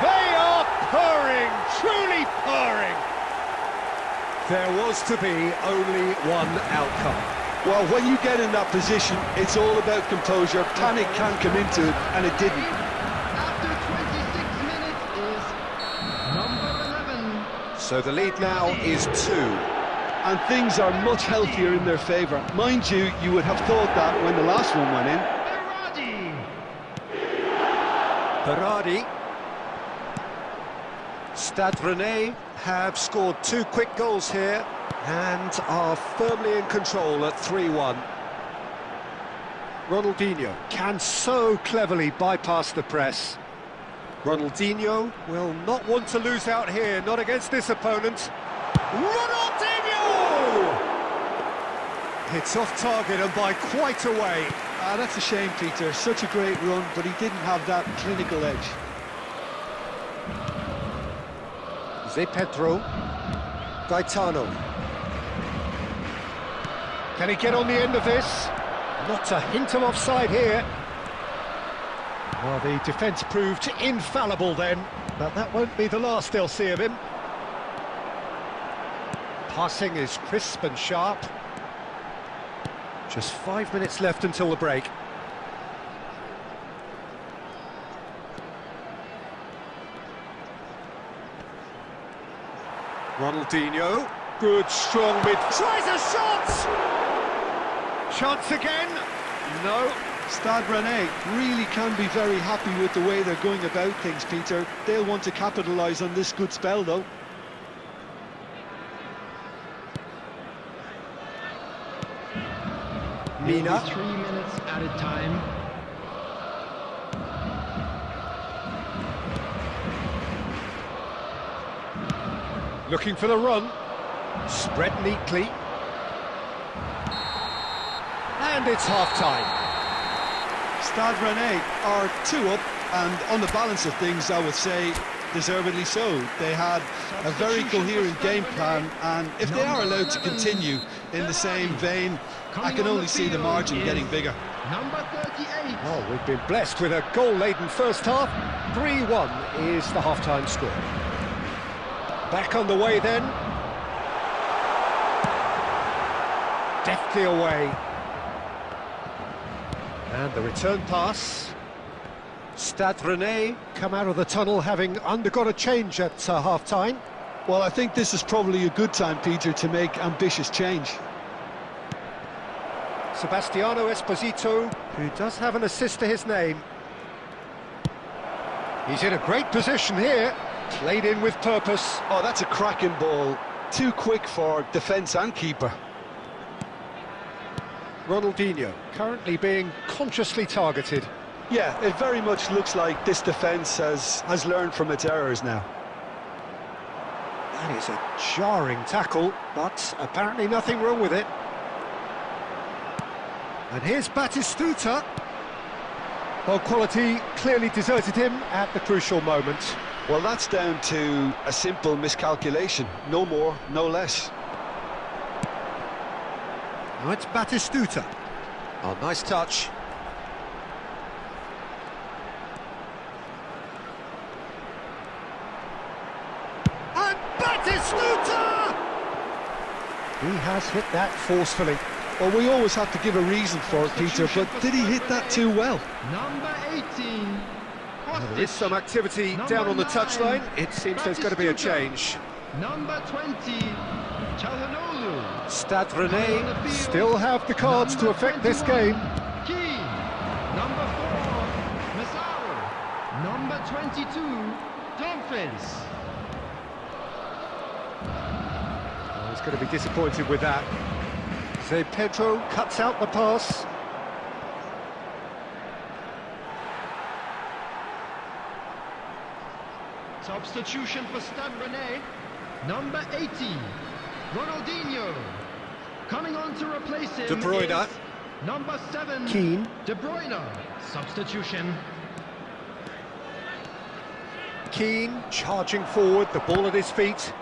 S1: They are purring, truly purring. There was to be only one outcome.
S2: Well, when you get in that position, it's all about composure. Panic can come into it, and it didn't.
S3: After 26 minutes is number 11.
S1: So the lead now is 2.
S2: And things are much healthier in their favour. Mind you, you would have thought that when the last one went in.
S1: Berardi. Stade Rennais have scored 2 quick goals here and are firmly in control at 3-1. Ronaldinho can so cleverly bypass the press. Ronaldinho will not want to lose out here, not against this opponent. Ronaldinho! It's off target and by quite a way.
S2: That's a shame, Peter. Such a great run, but he didn't have that clinical edge.
S1: Zé Pedro. Gaetano. Can he get on the end of this? Not a hint of offside here. Well, the defence proved infallible then, but that won't be the last they'll see of him. Passing is crisp and sharp. Just 5 minutes left until the break. Ronaldinho, good strong mid, tries a shot! Chance again, no.
S2: Stade Rennais really can be very happy with the way they're going about things, Peter. They'll want to capitalise on this good spell, though.
S1: Mina.
S3: 3 minutes at a time.
S1: Looking for the run, spread neatly. And it's half-time.
S2: Stade Rennais are 2 up, and on the balance of things, I would say, deservedly so. They had a very coherent game plan, and if they are allowed to continue in the same vein, I can only see the margin getting bigger.
S3: Number 38.
S1: Oh, we've been blessed with a goal-laden first half. 3-1 is the half-time score. Back on the way then. Deftly away. And the return pass. Stade Rennais come out of the tunnel having undergone a change at half-time.
S2: Well, I think this is probably a good time, Peter, to make ambitious change.
S1: Sebastiano Esposito, who does have an assist to his name. He's in a great position here, played in with purpose.
S2: Oh, that's a cracking ball. Too quick for defence and keeper.
S1: Ronaldinho, currently being consciously targeted.
S2: Yeah, it very much looks like this defence has learned from its errors now.
S1: That is a jarring tackle, but apparently nothing wrong with it. And here's Batistuta. Well, quality clearly deserted him at the crucial moment.
S2: Well, that's down to a simple miscalculation. No more, no less.
S1: Now it's Batistuta. Oh, nice touch. And Batistuta! He has hit that forcefully.
S2: Well, we always have to give a reason for it, Peter, but did he hit that too well?
S3: Number 18.
S1: There is some activity down on the touchline. It seems there's going to be a change.
S3: Number 20, Çalhanoğlu.
S1: Stade Rennais still have the cards to affect this game.
S3: Key. Number 4, Massaro. Number 22, Dumfries.
S1: Oh, he's going to be disappointed with that. Zé Pedro cuts out the pass.
S3: Substitution for Stade Rennais. Number 80, Ronaldinho. Coming on to replace him
S1: De Bruyne.
S3: is number 7,
S1: Keane.
S3: De Bruyne. Substitution.
S1: Keane charging forward, the ball at his feet.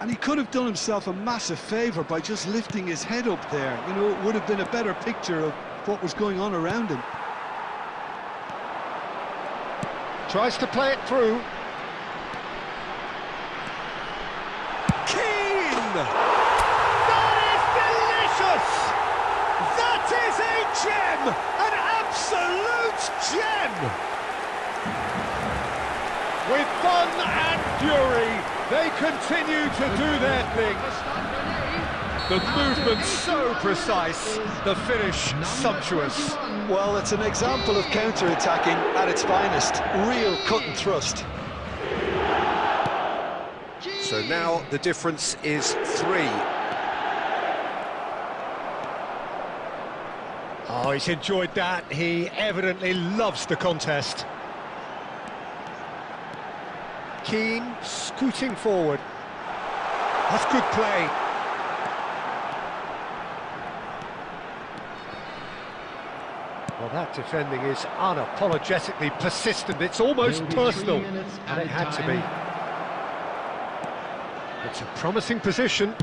S4: And he could have done himself a massive favour by just lifting his head up there. You know, it would have been a better picture of what was going on around him.
S1: Tries to play it through. Keane! That is delicious! That is a gem! An absolute gem! With fun and fury, they continue to do their thing. The movement so precise, the finish sumptuous.
S2: Well, it's an example of counter-attacking at its finest. Real cut and thrust.
S1: So now the difference is 3. Oh, he's enjoyed that. He evidently loves the contest. Keane scooting forward. That's good play. Well, that defending is unapologetically persistent. It's almost personal, and it had to be. It's a promising position.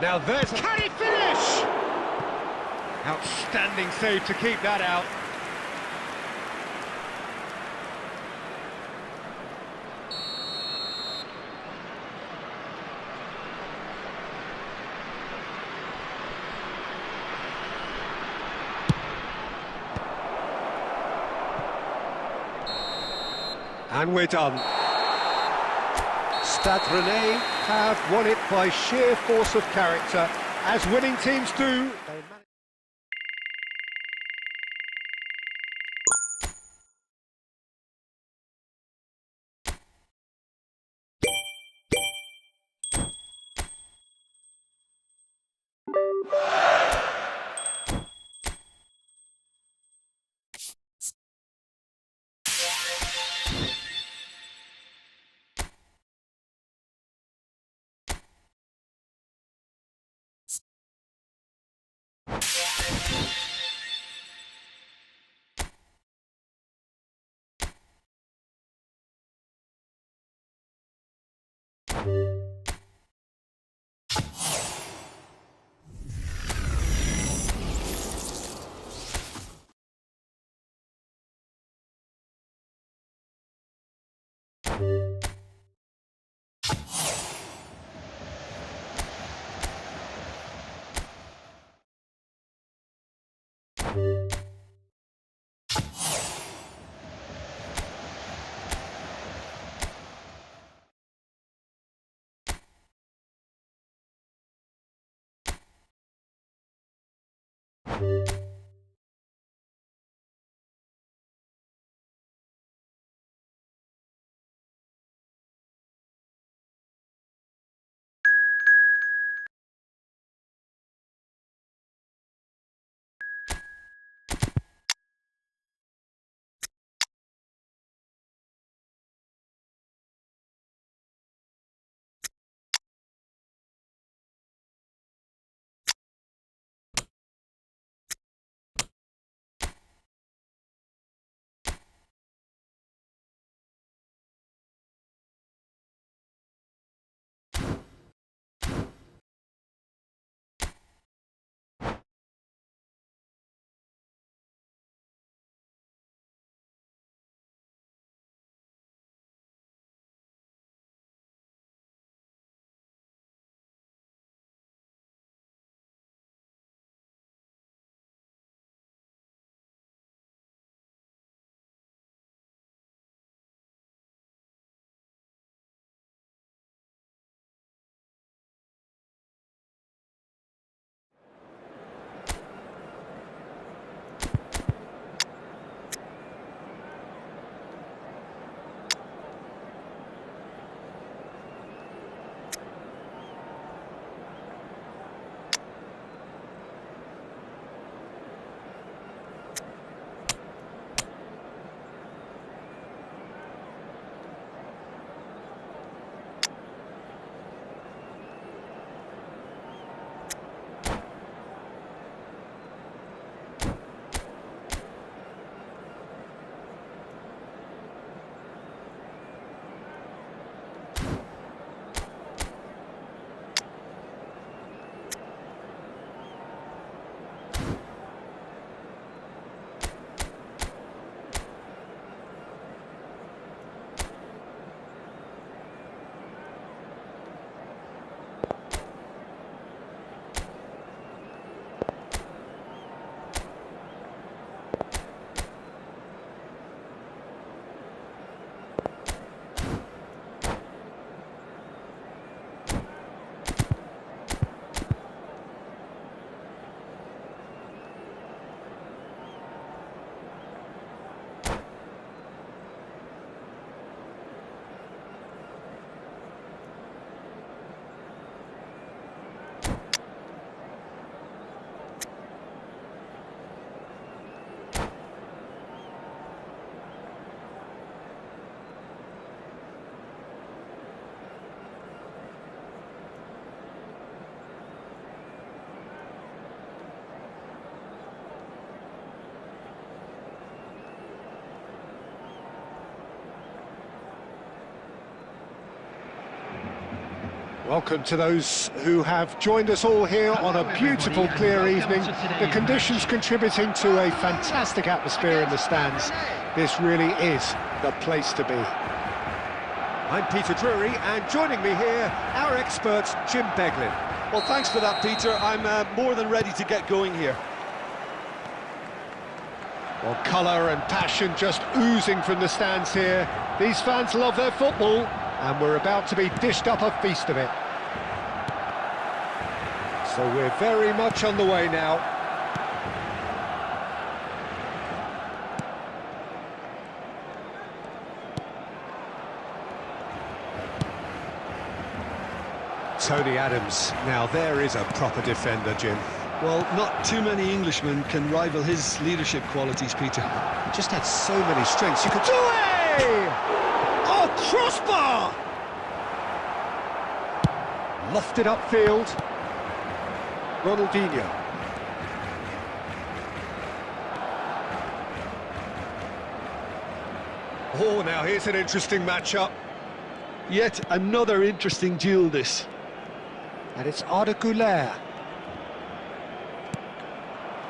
S1: Now there's... Can he finish? Outstanding save to keep that out. And we're done. Stade Rennais have won it by sheer force of character, as winning teams do. Welcome to those who have joined us all here on a beautiful, clear evening. The conditions contributing to a fantastic atmosphere in the stands. This really is the place to be. I'm Peter Drury, and joining me here, our expert, Jim Beglin.
S4: Well, thanks for that, Peter. I'm more than ready to get going here.
S1: Well, colour and passion just oozing from the stands here. These fans love their football, and we're about to be dished up a feast of it. So we're very much on the way now. Tony Adams, now there is a proper defender, Jim.
S2: Well, not too many Englishmen can rival his leadership qualities, Peter.
S1: Just had so many strengths. You could... Oh, crossbar! Lofted upfield. Ronaldinho. Oh, now here's an interesting matchup.
S2: Yet another interesting duel, this.
S1: And it's Arda Güler.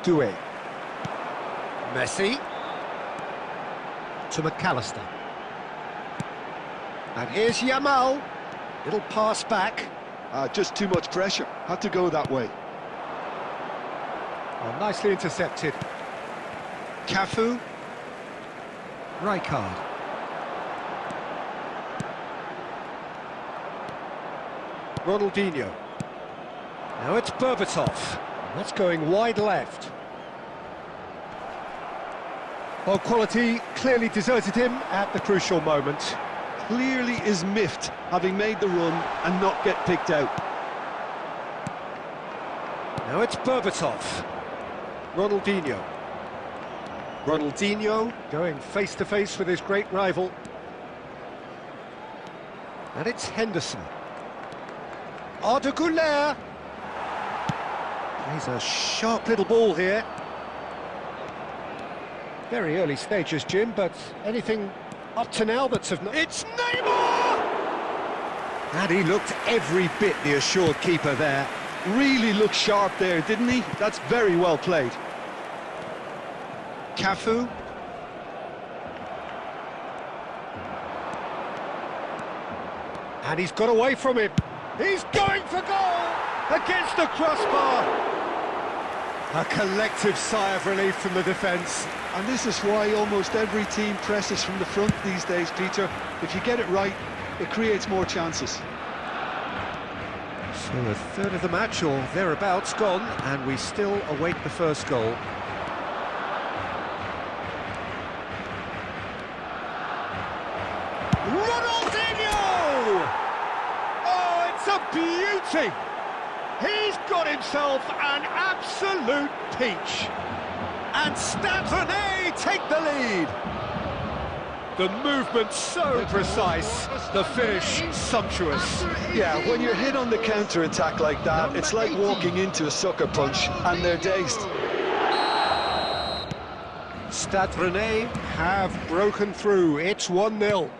S1: Doué. Messi. To McAllister. And here's Yamal. Little pass back.
S2: Just too much pressure. Had to go that way.
S1: Oh, nicely intercepted. Cafu. Rijkaard. Ronaldinho. Now it's Berbatov. That's going wide left. Well, quality clearly deserted him at the crucial moment.
S2: Clearly is miffed, having made the run and not get picked out.
S1: Now it's Berbatov. Ronaldinho. Ronaldinho going face-to-face with his great rival. And it's Henderson. Arda Güler. Plays a sharp little ball here. Very early stages, Jim, but anything up to now that's of... It's Neymar! And he looked every bit the assured keeper there.
S2: Really looked sharp there, didn't he? That's very well played.
S1: Cafu. And he's got away from him. He's going for goal! Against the crossbar! A collective sigh of relief from the defence.
S2: And this is why almost every team presses from the front these days, Peter. If you get it right, it creates more chances.
S1: So a third of the match, or thereabouts, gone, and we still await the first goal. Ronaldinho! Oh, it's a beauty! He's got himself an absolute peach. And Stade Rennais take the lead. The movement so precise, the finish sumptuous.
S2: Yeah, when you're hit on the counter-attack like that, it's like walking into a sucker punch, and they're dazed.
S1: Stade Rennais have broken through. It's 1-0.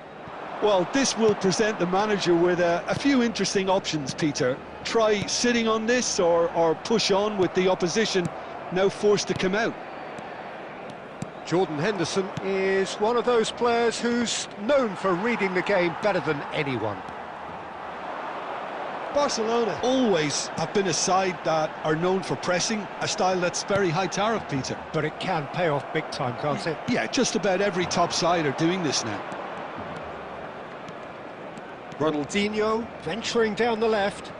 S2: Well, this will present the manager with a few interesting options, Peter. Try sitting on this or push on with the opposition now forced to come out.
S1: Jordan Henderson is one of those players who's known for reading the game better than anyone.
S2: Barcelona always have been a side that are known for pressing, a style that's very high tariff, Peter.
S1: But it can pay off big time, can't it?
S2: Yeah, just about every top side are doing this now.
S1: Ronaldinho venturing down the left.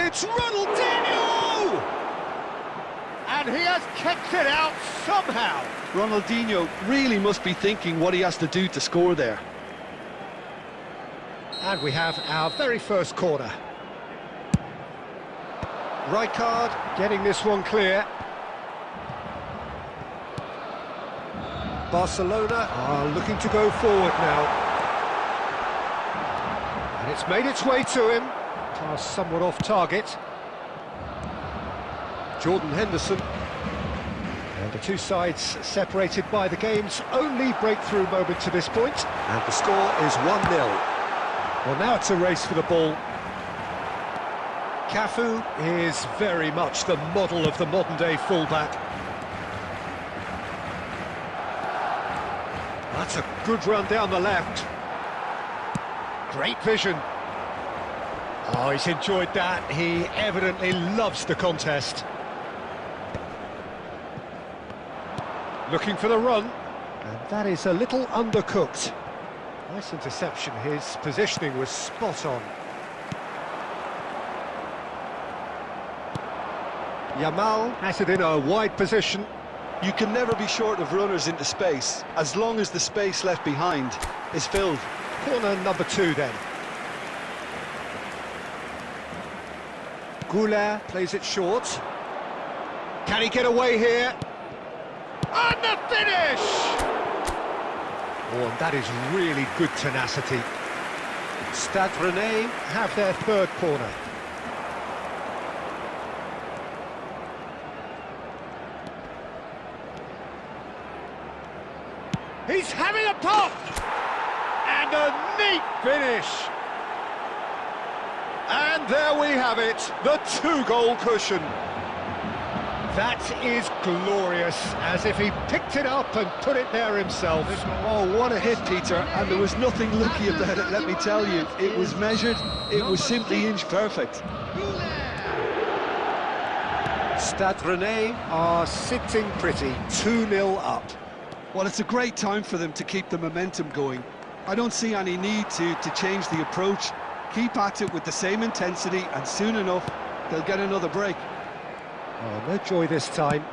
S1: It's Ronaldinho! And he has kicked it out somehow.
S2: Ronaldinho really must be thinking what he has to do to score there.
S1: And we have our very first corner. Rijkaard getting this one clear. Barcelona are looking to go forward now. And it's made its way to him. Pass somewhat off target. Jordan Henderson. Well, the two sides separated by the game's only breakthrough moment to this point, and the score is 1-0. Well, now it's a race for the ball. Cafu is very much the model of the modern-day fullback. That's a good run down the left. Great vision. Oh, he's enjoyed that. He evidently loves the contest. Looking for the run. And that is a little undercooked. Nice interception. His positioning was spot on. Yamal has it in a wide position.
S2: You can never be short of runners into space, as long as the space left behind is filled.
S1: Corner number 2 then. Goulet plays it short. Can he get away here? And the finish! Oh, and that is really good tenacity. Stade Rennais have their third corner. He's having a pop! And a neat finish! And there we have it, the 2-goal cushion. That is glorious, as if he picked it up and put it there himself.
S2: Oh, what a hit, Peter, and there was nothing lucky about it, let me tell you. It was measured, it was simply inch perfect.
S1: Stade Rennais are sitting pretty, 2-0 up.
S2: Well, it's a great time for them to keep the momentum going. I don't see any need to change the approach. Keep at it with the same intensity, and soon enough, they'll get another break.
S1: Oh, no joy this time.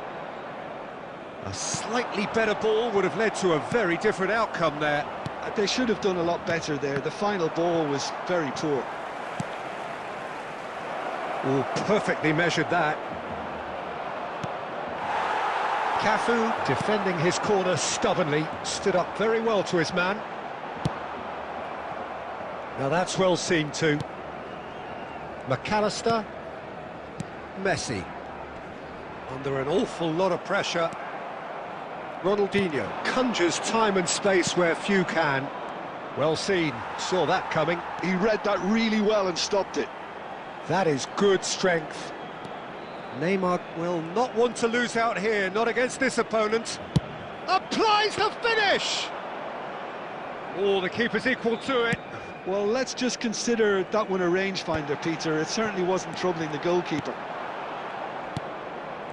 S1: A slightly better ball would have led to a very different outcome there.
S2: They should have done a lot better there. The final ball was very poor.
S1: Oh, perfectly measured that. Cafu, defending his corner stubbornly, stood up very well to his man. Now that's well seen too. McAllister. Messi. Under an awful lot of pressure. Ronaldinho conjures time and space where few can. Well seen, saw that coming.
S2: He read that really well and stopped it.
S1: That is good strength. Neymar will not want to lose out here, not against this opponent. Applies the finish! Oh, the keeper's equal to it.
S2: Well, let's just consider that one a rangefinder, Peter. It certainly wasn't troubling the goalkeeper.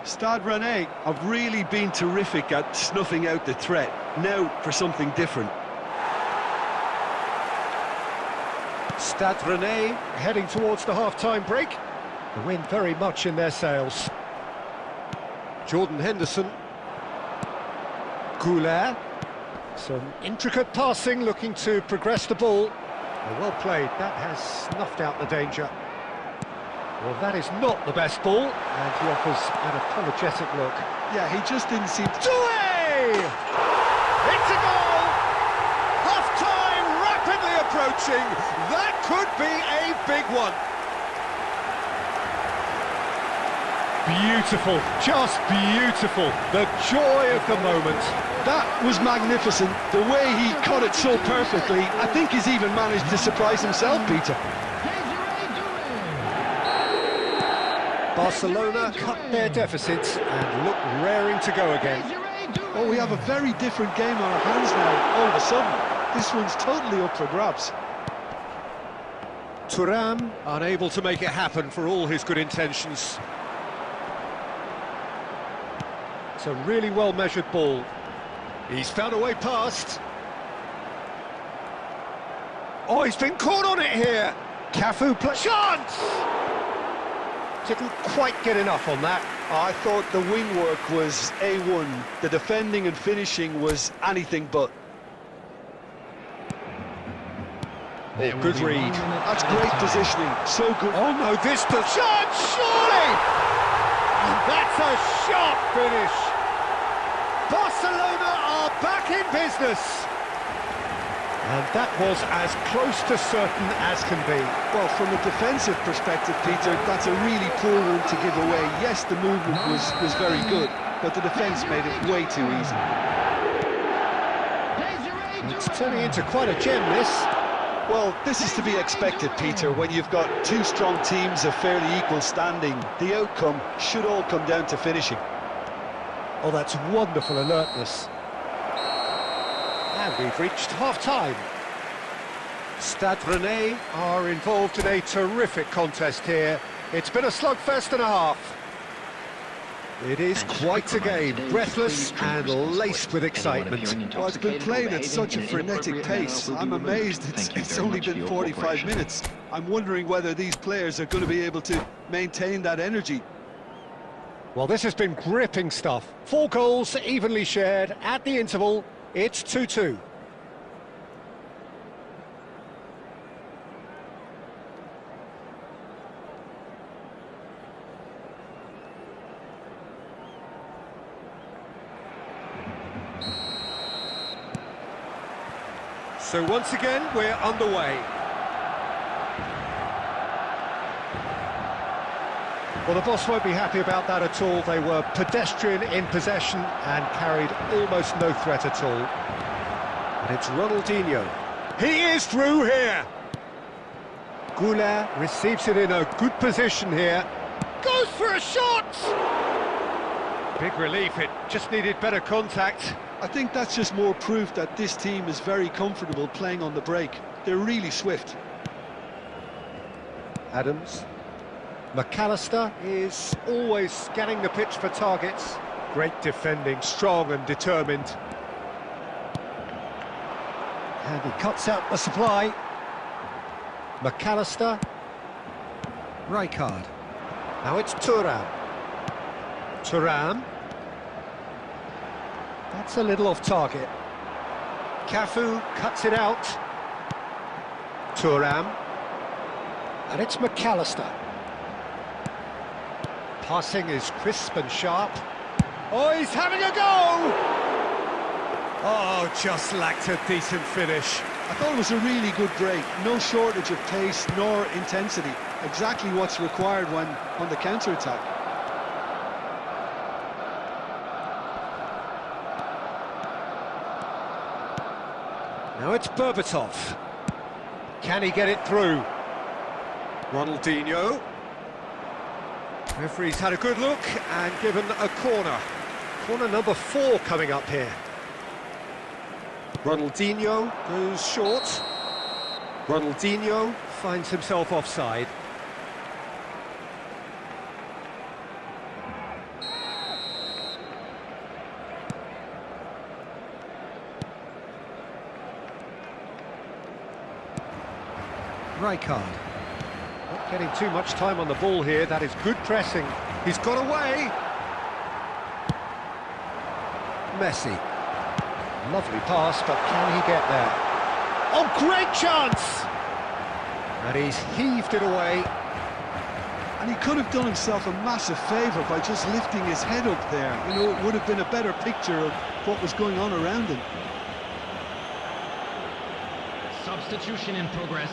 S2: Stade Rennais have really been terrific at snuffing out the threat. Now for something different.
S1: Stade Rennais heading towards the half-time break. The wind very much in their sails. Jordan Henderson. Goulet. Some intricate passing, looking to progress the ball. Well played, that has snuffed out the danger. Well, that is not the best ball, and he offers an apologetic look.
S2: Yeah, he just didn't seem to...
S1: Doué! It's a goal! Half-time rapidly approaching. That could be a big one. Beautiful, just beautiful. The joy of the moment.
S2: That was magnificent. The way he caught it so perfectly. I think he's even managed to surprise himself, Peter.
S1: Barcelona cut their deficits and look raring to go again.
S2: Oh, we have a very different game on our hands now, all of a sudden. This one's totally up for grabs.
S1: Thuram unable to make it happen for all his good intentions. It's a really well-measured ball. He's found a way past. Oh, he's been caught on it here. Cafu play. Chance! Didn't quite get enough on that.
S2: I thought the wing work was A1. The defending and finishing was anything but.
S1: Oh, good read.
S2: That's great positioning. So good.
S1: Oh no, this the chance, surely! And that's a sharp finish. Barcelona are back in business. And that was as close to certain as can be.
S2: Well, from a defensive perspective, Peter, that's a really poor one to give away. Yes, the movement was very good, but the defence made it way too easy.
S1: It's turning into quite a gem, this.
S2: Well, this is to be expected, Peter. When you've got two strong teams of fairly equal standing, the outcome should all come down to finishing.
S1: Oh, that's wonderful alertness. And we've reached half-time. Stade Rennais are involved in a terrific contest here. It's been a slugfest and a half. It is quite a game, breathless and laced with excitement.
S2: Well, it's been played at such a frenetic pace. I'm amazed it's only been 45 minutes. I'm wondering whether these players are going to be able to maintain that energy.
S1: Well, this has been gripping stuff. 4 goals evenly shared at the interval. It's 2-2. So once again, we're underway. Well, the boss won't be happy about that at all. They were pedestrian in possession and carried almost no threat at all. And it's Ronaldinho. He is through here! Goulart receives it in a good position here. Goes for a shot! Big relief, it just needed better contact.
S2: I think that's just more proof that this team is very comfortable playing on the break. They're really swift.
S1: Adams. McAllister is always scanning the pitch for targets. Great defending, strong and determined. And he cuts out the supply. McAllister. Rijkaard. Now it's Thuram. Thuram. That's a little off target. Cafu cuts it out. Thuram. And it's McAllister. Passing is crisp and sharp. Oh, he's having a go! Oh, just lacked a decent finish.
S2: I thought it was a really good break. No shortage of pace nor intensity. Exactly what's required when on the counter-attack.
S1: Now it's Berbatov. Can he get it through? Ronaldinho. Referee's had a good look and given a corner. Corner number 4 coming up here. Ronaldinho goes short. Ronaldinho finds himself offside. Rijkaard. Not getting too much time on the ball here. That is good pressing. He's got away. Messi. Lovely pass, but can he get there? Oh, great chance! And he's heaved it away.
S2: And he could have done himself a massive favour by just lifting his head up there. You know, it would have been a better picture of what was going on around him.
S3: Substitution in progress.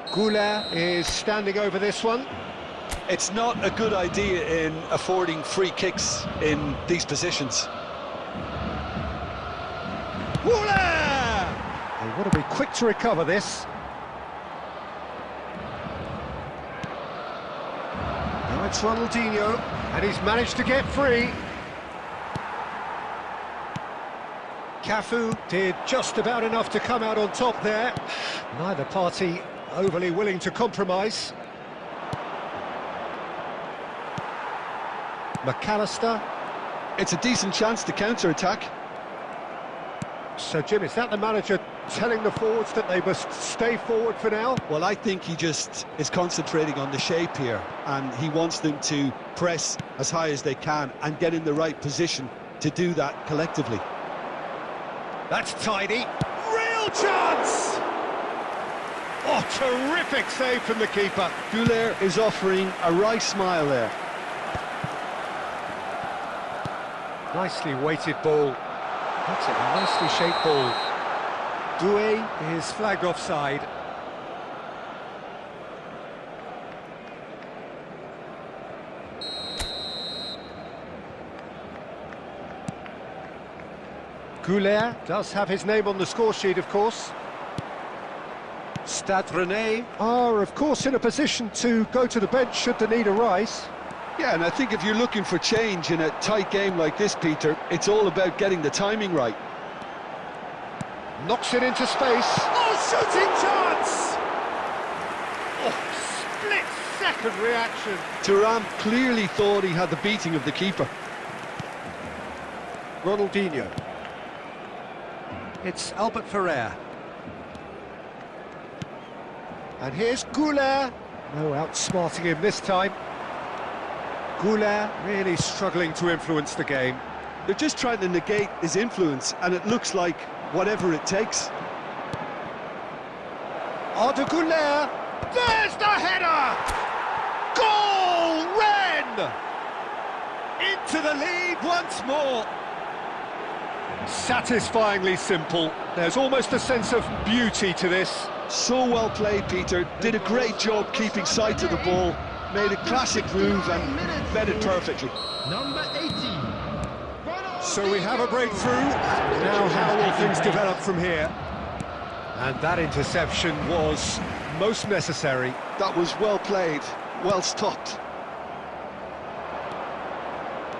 S1: Goulart is standing over this one.
S2: It's not a good idea in affording free kicks in these positions.
S1: Goulart! They want to be quick to recover this. Now it's Ronaldinho, and he's managed to get free. Cafu did just about enough to come out on top there. Neither party overly willing to compromise. McAllister.
S2: It's a decent chance to counter-attack.
S1: So, Jim, is that the manager telling the forwards that they must stay forward for now?
S2: Well, I think he just is concentrating on the shape here, and he wants them to press as high as they can and get in the right position to do that collectively.
S1: That's tidy. Real chance! Oh, terrific save from the keeper.
S2: Goulart is offering a wry smile there.
S1: Nicely weighted ball. That's a nicely shaped ball. Doué is flagged offside. Goulet does have his name on the score sheet, of course. Stade Rennais are, of course, in a position to go to the bench should the need arise.
S2: Yeah, and I think if you're looking for change in a tight game like this, Peter, it's all about getting the timing right.
S1: Knocks it into space. Oh, shooting chance! Oh, split-second reaction.
S2: Thuram clearly thought he had the beating of the keeper.
S1: Ronaldinho. It's Albert Ferrer. And here's Goulet. No outsmarting him this time. Goulet really struggling to influence the game.
S2: They're just trying to negate his influence, and it looks like whatever it takes.
S1: Arda Goulet. There's the header! Goal! Rennes! Into the lead once more. Satisfyingly simple. There's almost a sense of beauty to this.
S2: So well played, Peter. Did a great job keeping sight of the ball. Made a classic move and fed it perfectly.
S3: Number 18.
S1: So we have a breakthrough. Now how will things develop from here? And that interception was most necessary.
S2: That was well played, well stopped.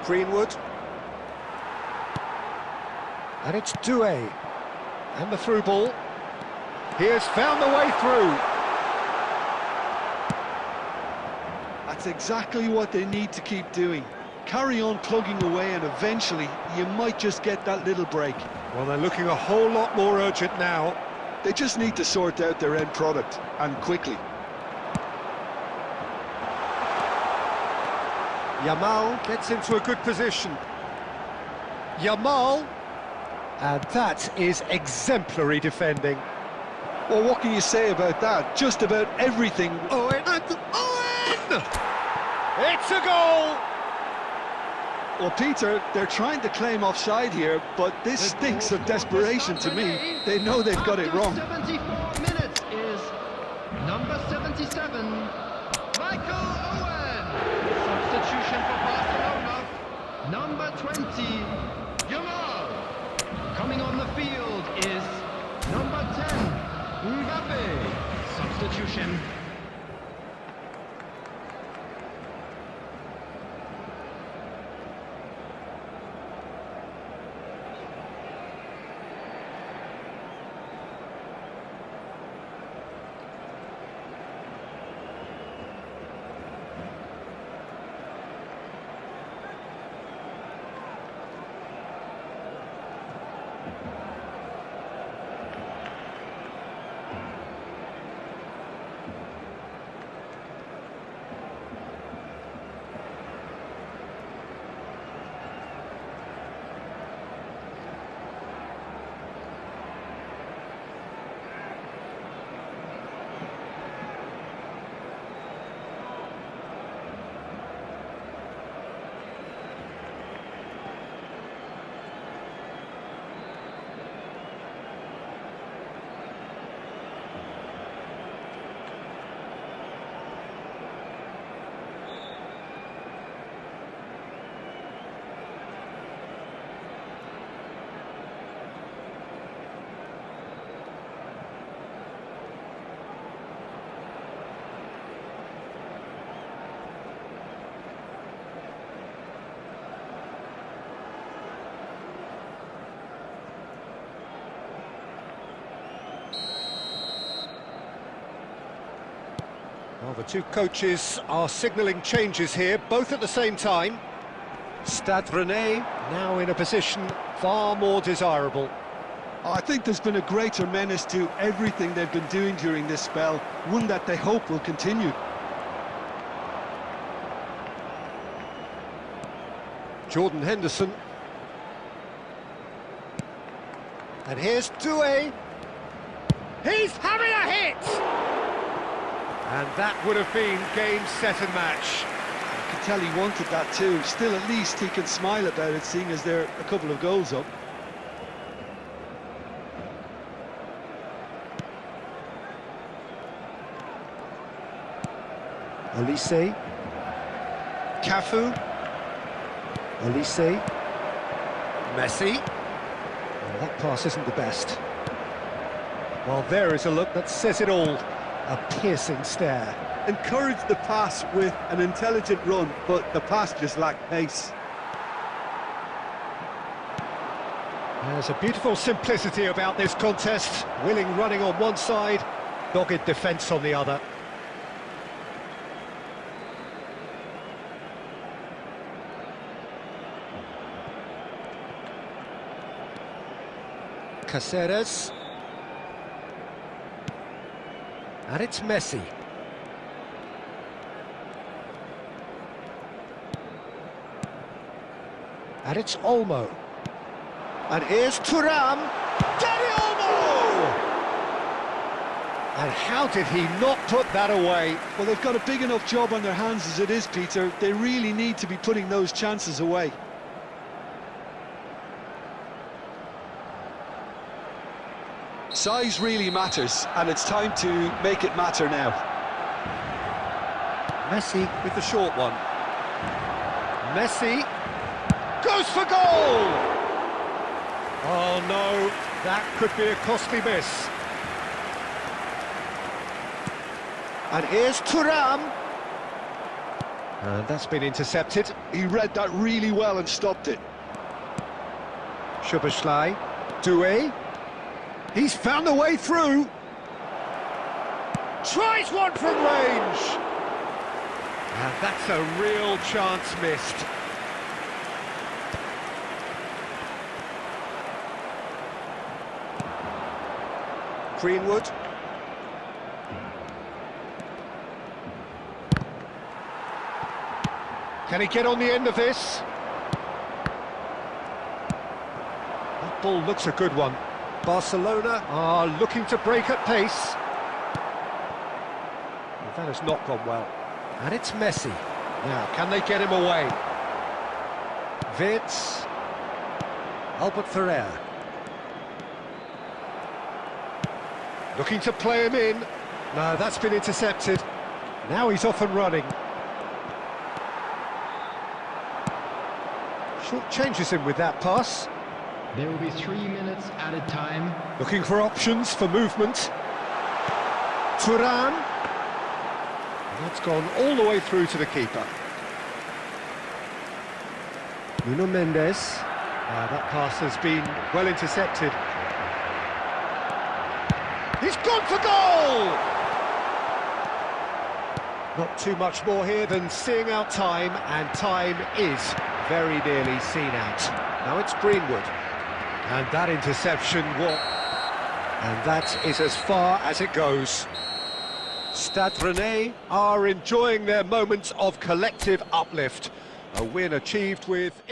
S1: Greenwood. And it's Doué. And the through ball. He has found the way through.
S2: That's exactly what they need to keep doing. Carry on plugging away, and eventually you might just get that little break.
S1: Well, they're looking a whole lot more urgent now.
S2: They just need to sort out their end product, and quickly.
S1: Yamal gets into a good position. Yamal. And that is exemplary defending.
S2: Well, what can you say about that? Just about everything.
S1: Owen! And Owen! It's a goal!
S2: Well, Peter, they're trying to claim offside here, but this stinks of desperation to me. They know they've got it wrong.
S3: 74 minutes is number 77, Michael Owen. Substitution for Barcelona, number 20, Yamal. Coming on the field is number 10, Mbappe. Substitution.
S1: Well, the two coaches are signalling changes here, both at the same time. Stade Rennais now in a position far more desirable.
S2: I think there's been a greater menace to everything they've been doing during this spell, one that they hope will continue.
S1: Jordan Henderson. And here's Doué. He's having a hit! And that would have been game, set and match.
S2: I could tell he wanted that too. Still, at least he can smile about it, seeing as they're a couple of goals up.
S1: Olise. Cafu. Olise. Messi. Well, that pass isn't the best. Well, there is a look that says it all. A piercing stare.
S4: Encouraged the pass with an intelligent run, but the pass just lacked pace.
S1: There's a beautiful simplicity about this contest. Willing running on one side, dogged defence on the other. Caceres. And it's Messi. And it's Olmo. And here's Thuram. Danny Olmo! And how did he not put that away?
S2: Well, they've got a big enough job on their hands as it is, Peter. They really need to be putting those chances away. Size really matters, and it's time to make it matter now.
S1: Messi with the short one. Messi goes for goal! Oh no, that could be a costly miss. And here's Thuram. And that's been intercepted.
S2: He read that really well and stopped it.
S1: Szoboszlai. Doué. He's found a way through. Tries one from range. And that's a real chance missed. Greenwood. Can he get on the end of this? That ball looks a good one. Barcelona are looking to break at pace. Well, that has not gone well. And it's Messi. Now, can they get him away? Wirtz. Albert Ferrer. Looking to play him in. No, that's been intercepted. Now he's off and running. Short changes him with that pass.
S3: There will be 3 minutes added time.
S1: Looking for options for movement. Thuram. That's gone all the way through to the keeper. Nuno Mendes. That pass has been well intercepted. He's gone for goal! Not too much more here than seeing out time, and time is very nearly seen out. Now it's Greenwood. And that interception, and that is as far as it goes. Stade Rennais are enjoying their moments of collective uplift. A win achieved with...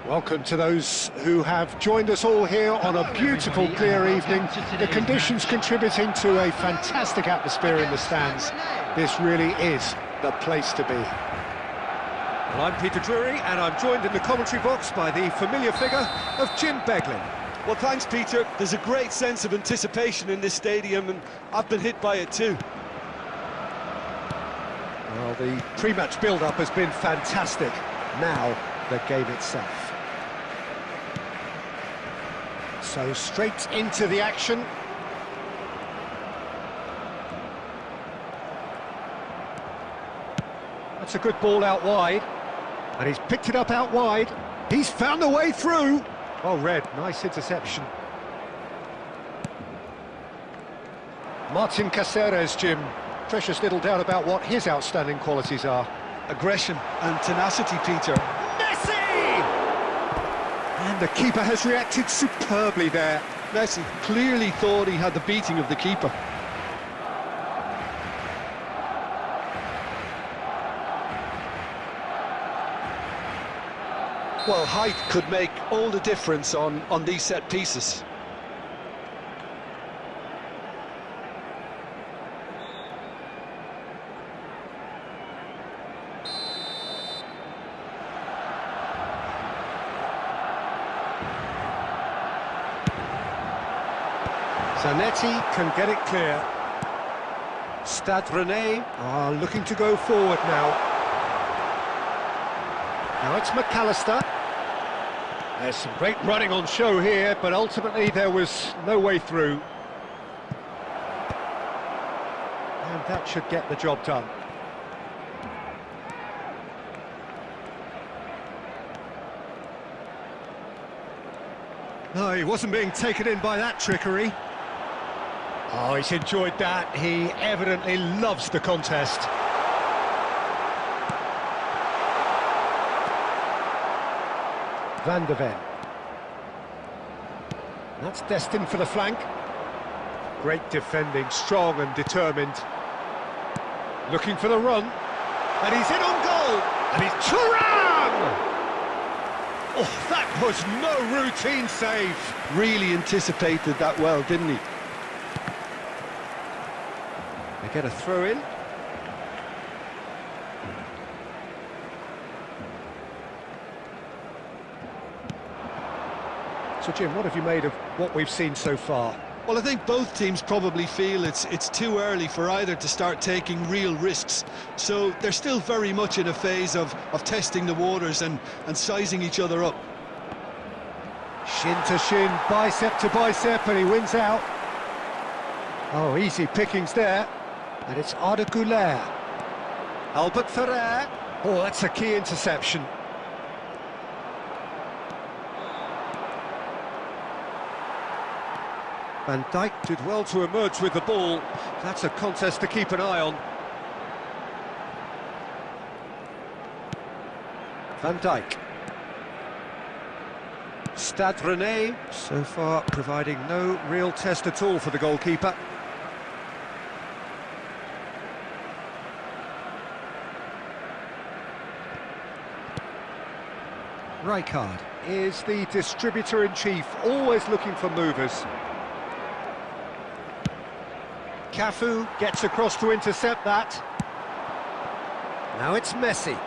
S1: Welcome to those who have joined us all here on a beautiful, clear evening. The conditions contributing to a fantastic atmosphere in the stands. This really is the place to be. Well, I'm Peter Drury, and I'm joined in the commentary box by the familiar figure of Jim Beglin.
S4: Well, thanks, Peter. There's a great sense of anticipation in this stadium, and I've been hit by it too.
S1: Well, the pre-match build-up has been fantastic. Now, the game itself. So, straight into the action. That's a good ball out wide. And he's picked it up out wide. He's found a way through. Oh, Red, nice interception. Martin Caceres, Jim. Precious little doubt about what his outstanding qualities are.
S2: Aggression and tenacity, Peter.
S1: Messi! And the keeper has reacted superbly there.
S2: Messi clearly thought he had the beating of the keeper. Well, height could make all the difference on these set pieces.
S1: Zanetti can get it clear. Stade Rennais are looking to go forward now. Now it's McAllister. There's some great running on show here, but ultimately there was no way through. And that should get the job done. No, he wasn't being taken in by that trickery. Oh, he's enjoyed that. He evidently loves the contest. Van der Ven. That's destined for the flank. Great defending, strong and determined. Looking for the run. And he's in on goal. And he's Thuram! Oh, that was no routine save.
S2: Really anticipated that well, didn't he?
S1: They get a throw in. So, Jim, what have you made of what we've seen so far?
S2: Well, I think both teams probably feel it's too early for either to start taking real risks. So they're still very much in a phase of testing the waters and sizing each other up.
S1: Shin to shin, bicep to bicep, and he wins out. Oh, easy pickings there. And it's Arda Güler. Albert Ferrer. Oh, that's a key interception. Van Dijk did well to emerge with the ball. That's a contest to keep an eye on. Van Dijk. Stade Rennais, so far providing no real test at all for the goalkeeper. Rijkaard is the distributor-in-chief, always looking for movers. Cafu gets across to intercept that. Now it's Messi.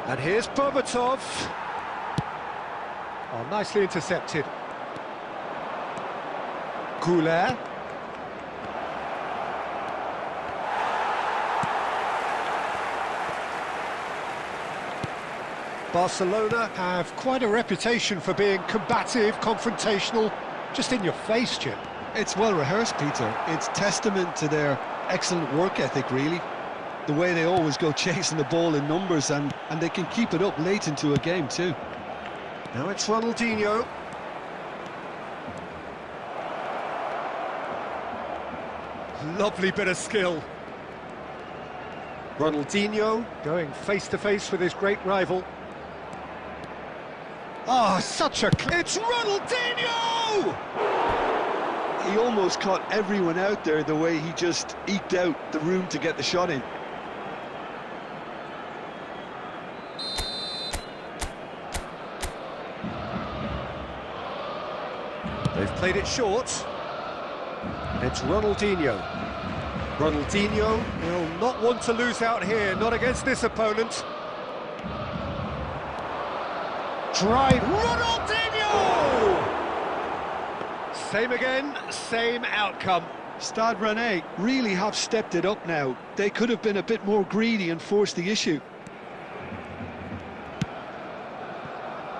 S1: And here's Berbatov. Oh, nicely intercepted. Güler. Barcelona have quite a reputation for being combative, confrontational, just in your face, Jim.
S2: It's well rehearsed, Peter. It's testament to their excellent work ethic, really. The way they always go chasing the ball in numbers, and they can keep it up late into a game too.
S1: Now it's Ronaldinho. Lovely bit of skill. Ronaldinho going face-to-face with his great rival. Oh, such a... It's Ronaldinho!
S2: He almost caught everyone out there the way he just eked out the room to get the shot in.
S1: They've played it short. It's Ronaldinho. Ronaldinho will not want to lose out here, not against this opponent. Drive, Ronaldinho! Same again, same outcome.
S2: Stade Rennais really have stepped it up now. They could have been a bit more greedy and forced the issue.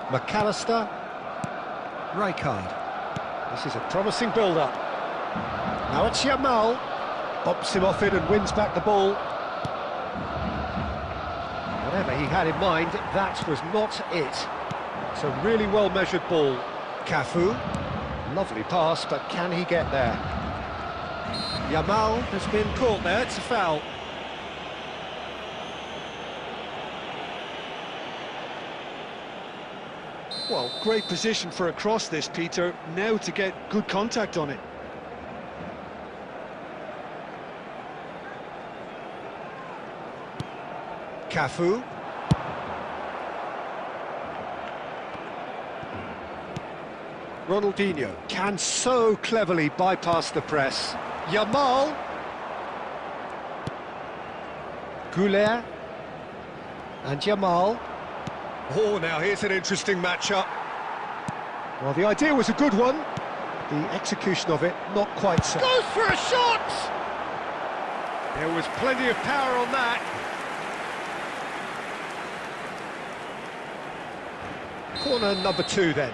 S1: McAllister. Rijkaard. This is a promising build-up. Now it's Yamal. Bumps him off it and wins back the ball. Whatever he had in mind, that was not it. It's a really well-measured ball. Cafu. Lovely pass, but can he get there? Yamal has been caught there, it's a foul.
S2: Well, great position for a cross this, Peter. Now to get good contact on it.
S1: Cafu. Ronaldinho can so cleverly bypass the press. Yamal. Goulet. And Yamal. Oh, now here's an interesting matchup. Well, the idea was a good one. The execution of it, not quite so. Goes for a shot! There was plenty of power on that. Corner number 2 then.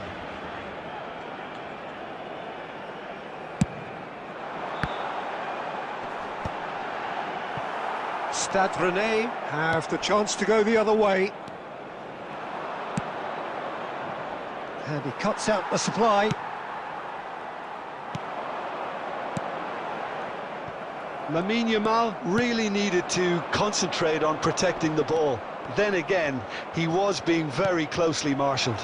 S1: Stade Rennais have the chance to go the other way. And he cuts out the supply.
S2: Lamine Yamal really needed to concentrate on protecting the ball. Then again, he was being very closely marshalled.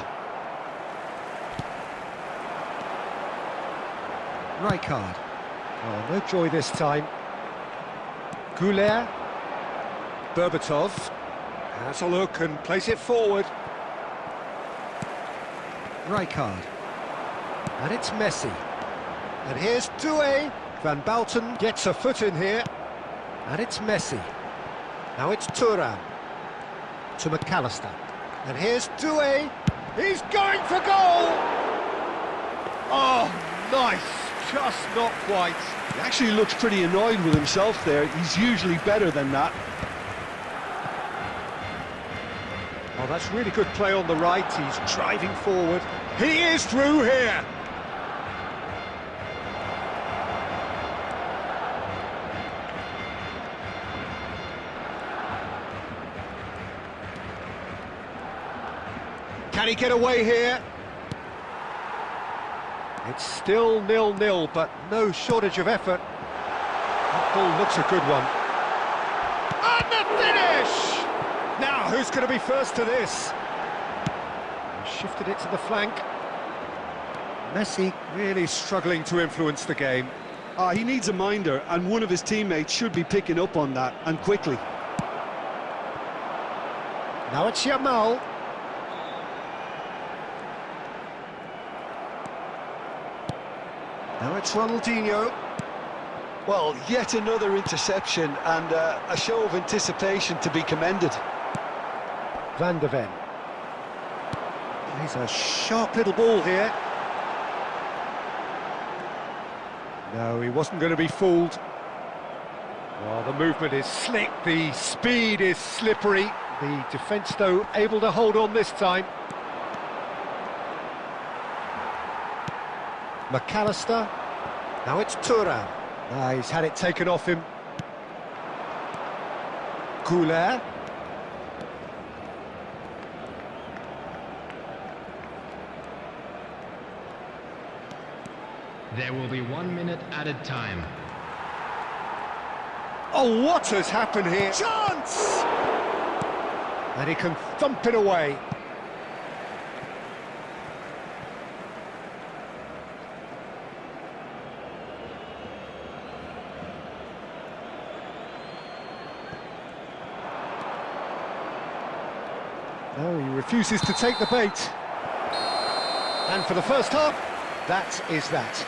S1: Rijkaard. Oh, no joy this time. Goulet. Berbatov has a look and plays it forward. Rijkaard. And it's Messi. And here's Doué. Van Bouten gets a foot in here. And it's Messi. Now it's Thuram. To McAllister. And here's Doué. He's going for goal! Oh, nice. Just not quite.
S2: He actually looks pretty annoyed with himself there. He's usually better than that.
S1: Oh, that's really good play on the right. He's driving forward. He is through here. Can he get away here? It's still 0-0, but no shortage of effort. That ball looks a good one. And the finish! Now, who's going to be first to this? Shifted it to the flank. Messi really struggling to influence the game.
S2: He needs a minder, and one of his teammates should be picking up on that, and quickly.
S1: Now it's Yamal. Now it's Ronaldinho.
S2: Well, yet another interception, and a show of anticipation to be commended.
S1: Van de Ven. He's a sharp little ball here. No, he wasn't going to be fooled. Well, the movement is slick, the speed is slippery. The defence, though, able to hold on this time. McAllister. Now it's Thuram. He's had it taken off him. Goulet.
S3: There will be 1 minute added time.
S1: Oh, what has happened here? Chance! And he can thump it away. No, he refuses to take the bait. And for the first half, that is that.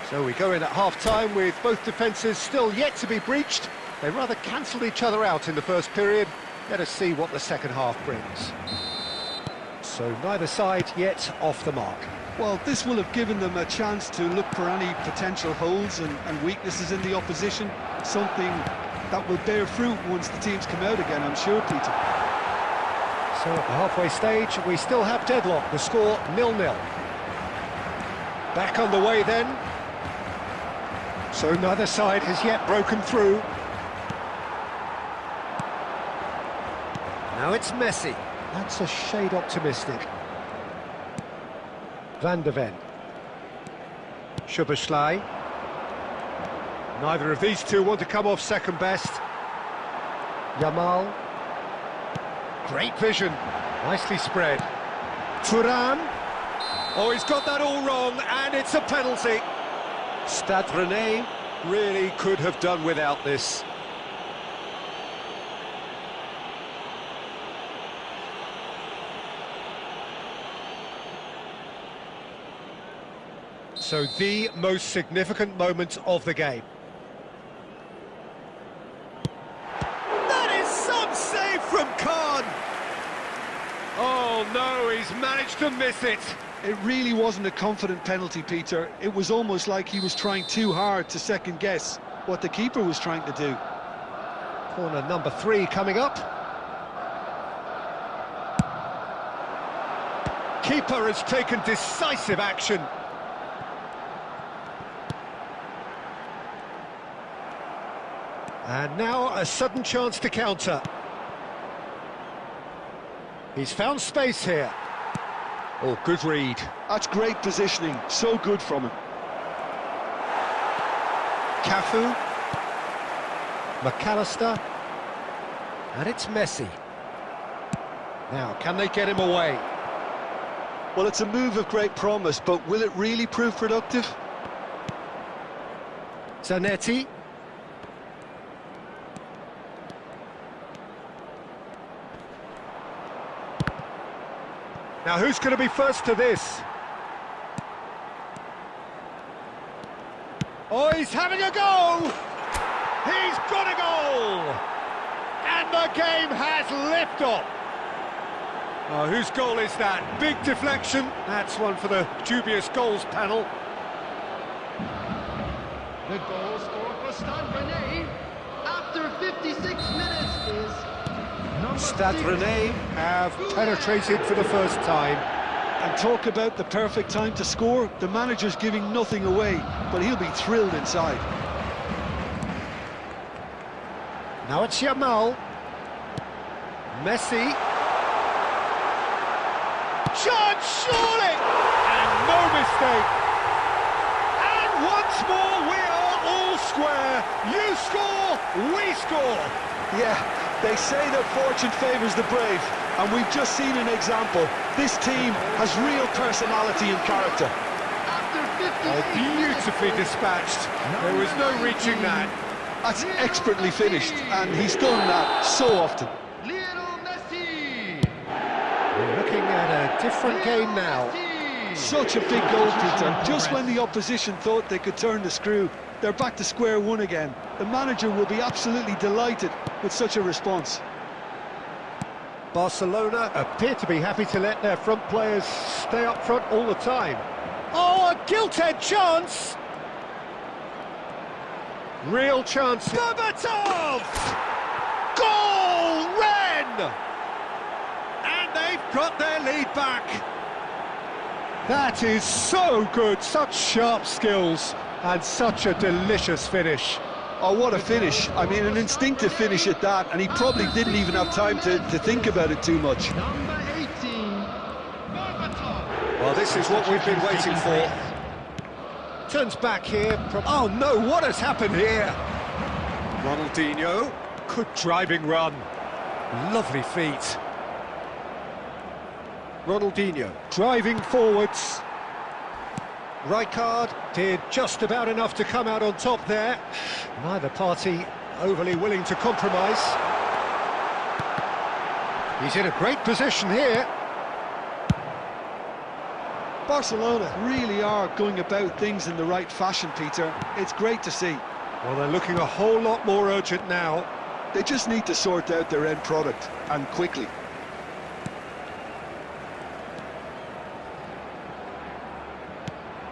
S1: So we go in at half-time with both defences still yet to be breached. They rather cancelled each other out in the first period. Let us see what the second half brings. So neither side yet off the mark.
S2: Well, this will have given them a chance to look for any potential holes and weaknesses in the opposition, something that will bear fruit once the teams come out again, I'm sure, Peter.
S1: So at the halfway stage, we still have deadlock, the score 0-0. Back on the way then. So neither side has yet broken through. Now it's Messi. That's a shade optimistic. Van de Ven. Szoboszlai. Neither of these two want to come off second best. Yamal. Great vision. Nicely spread. Thuram. Oh, he's got that all wrong, and it's a penalty. Stade Rennais really could have done without this. So the most significant moment of the game.
S4: That is some save from Khan.
S1: Oh no, he's managed to miss it.
S2: It really wasn't a confident penalty, Peter. It was almost like he was trying too hard to second-guess what the keeper was trying to do.
S1: Corner number 3 coming up. Keeper has taken decisive action. And now a sudden chance to counter. He's found space here. Oh, good read.
S2: That's great positioning, so good from him.
S1: Cafu. McAllister. And it's Messi. Now, can they get him away?
S2: Well, it's a move of great promise, but will it really prove productive?
S1: Zanetti. Now, who's going to be first to this? Oh, he's having a go! He's got a goal! And the game has liftoff! Oh, whose goal is that? Big deflection. That's one for the dubious goals panel.
S3: The goal scored for Stade Rennais after 56 minutes is number
S1: Stade
S3: 6.
S1: Rennais have penetrated for the first time.
S2: And talk about the perfect time to score. The manager's giving nothing away, but he'll be thrilled inside.
S1: Now it's Yamal. Messi. Chance, surely! And no mistake. And once more we are all square. You score, we score.
S2: Yeah, they say that fortune favours the brave, and we've just seen an example. This team has real personality and character.
S3: After 58
S1: Oh, beautifully dispatched. There was no reaching that.
S2: That's expertly finished, and he's done that so often.
S3: Lionel Messi.
S1: We're looking at a different game now.
S2: Such a big goal, Peter. Just when the opposition thought they could turn the screw, they're back to square one again. The manager will be absolutely delighted with such a response.
S1: Barcelona appear to be happy to let their front players stay up front all the time. Oh, a gilt-edged chance! Real chance. Berbatov! Goal! Rennes! And they've got their lead back. That is so good. Such sharp skills and such a delicious finish.
S2: Oh, what a finish. I mean, an instinctive finish at that, and he probably didn't even have time to think about it too much.
S3: Number 18. Berbatov.
S1: Well, this is what we've been waiting for. Turns back here. Oh no, what has happened here? Ronaldinho. Good driving run. Lovely feet. Ronaldinho driving forwards. Rijkaard did just about enough to come out on top there. Neither party overly willing to compromise. He's in a great position here.
S2: Barcelona really are going about things in the right fashion, Peter. It's great to see.
S1: Well, they're looking a whole lot more urgent now.
S2: They just need to sort out their end product, and quickly.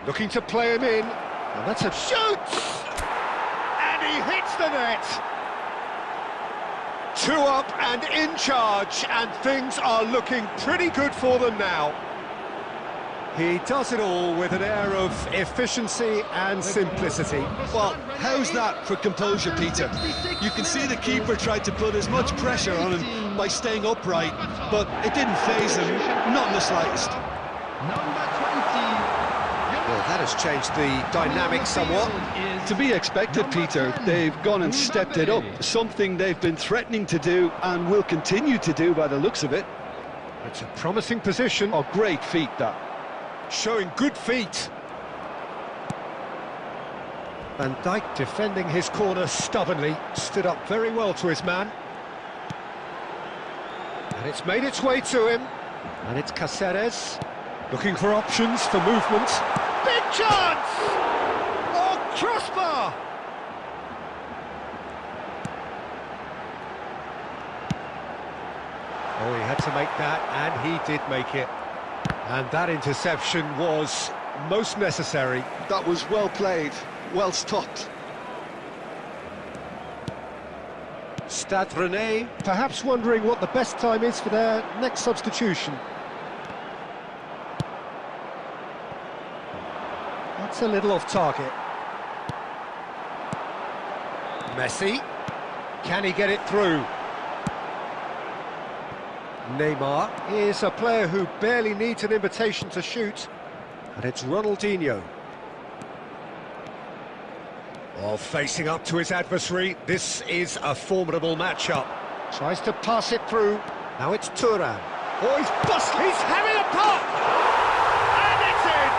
S1: Looking to play him in, and that's a shoot! And he hits the net! 2 up and in charge, and things are looking pretty good for them now. He does it all with an air of efficiency and simplicity.
S2: Well, how's that for composure, Peter? You can see the keeper tried to put as much pressure on him by staying upright, but it didn't faze him, not in the slightest.
S3: Number 20.
S1: Well, that has changed the dynamic somewhat.
S2: To be expected, Peter. They've gone and stepped it up, something they've been threatening to do and will continue to do by the looks of it.
S1: It's a promising position.
S2: Oh, great feat, that.
S1: Showing good feet. Van Dijk defending his corner stubbornly, stood up very well to his man. And it's made its way to him. And it's Cáceres, looking for options for movement. Big chance! Oh, crossbar! Oh, he had to make that, and he did make it. And that interception was most necessary.
S2: That was well played, well stopped.
S1: Stade Rennais, perhaps wondering what the best time is for their next substitution. That's a little off target. Messi, can he get it through? Neymar is a player who barely needs an invitation to shoot, and it's Ronaldinho. While facing up to his adversary, this is a formidable matchup. Tries to pass it through, now it's Thuram. Oh, he's having a pop! And it's in!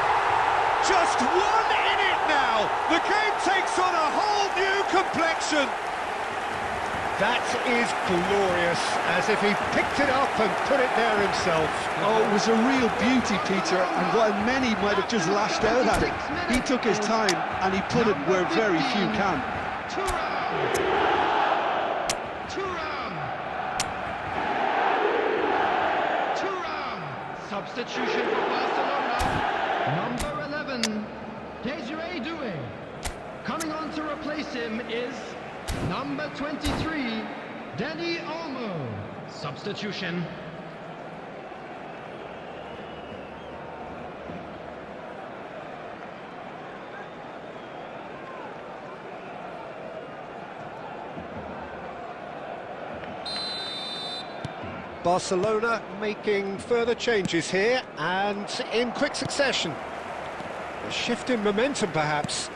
S1: Just 1 in it now! The game takes on a whole new complexion! That is glorious, as if he picked it up and put it there himself.
S2: Oh, it was a real beauty, Peter, and while many might have just lashed out at it, he took his time and he put it where very few can.
S3: Thuram. Substitution for Barcelona. Number 11, Desiree Doué. Coming on to replace him is number 23, Dani Olmo. Substitution.
S1: Barcelona making further changes here, and in quick succession. A shift in momentum, perhaps.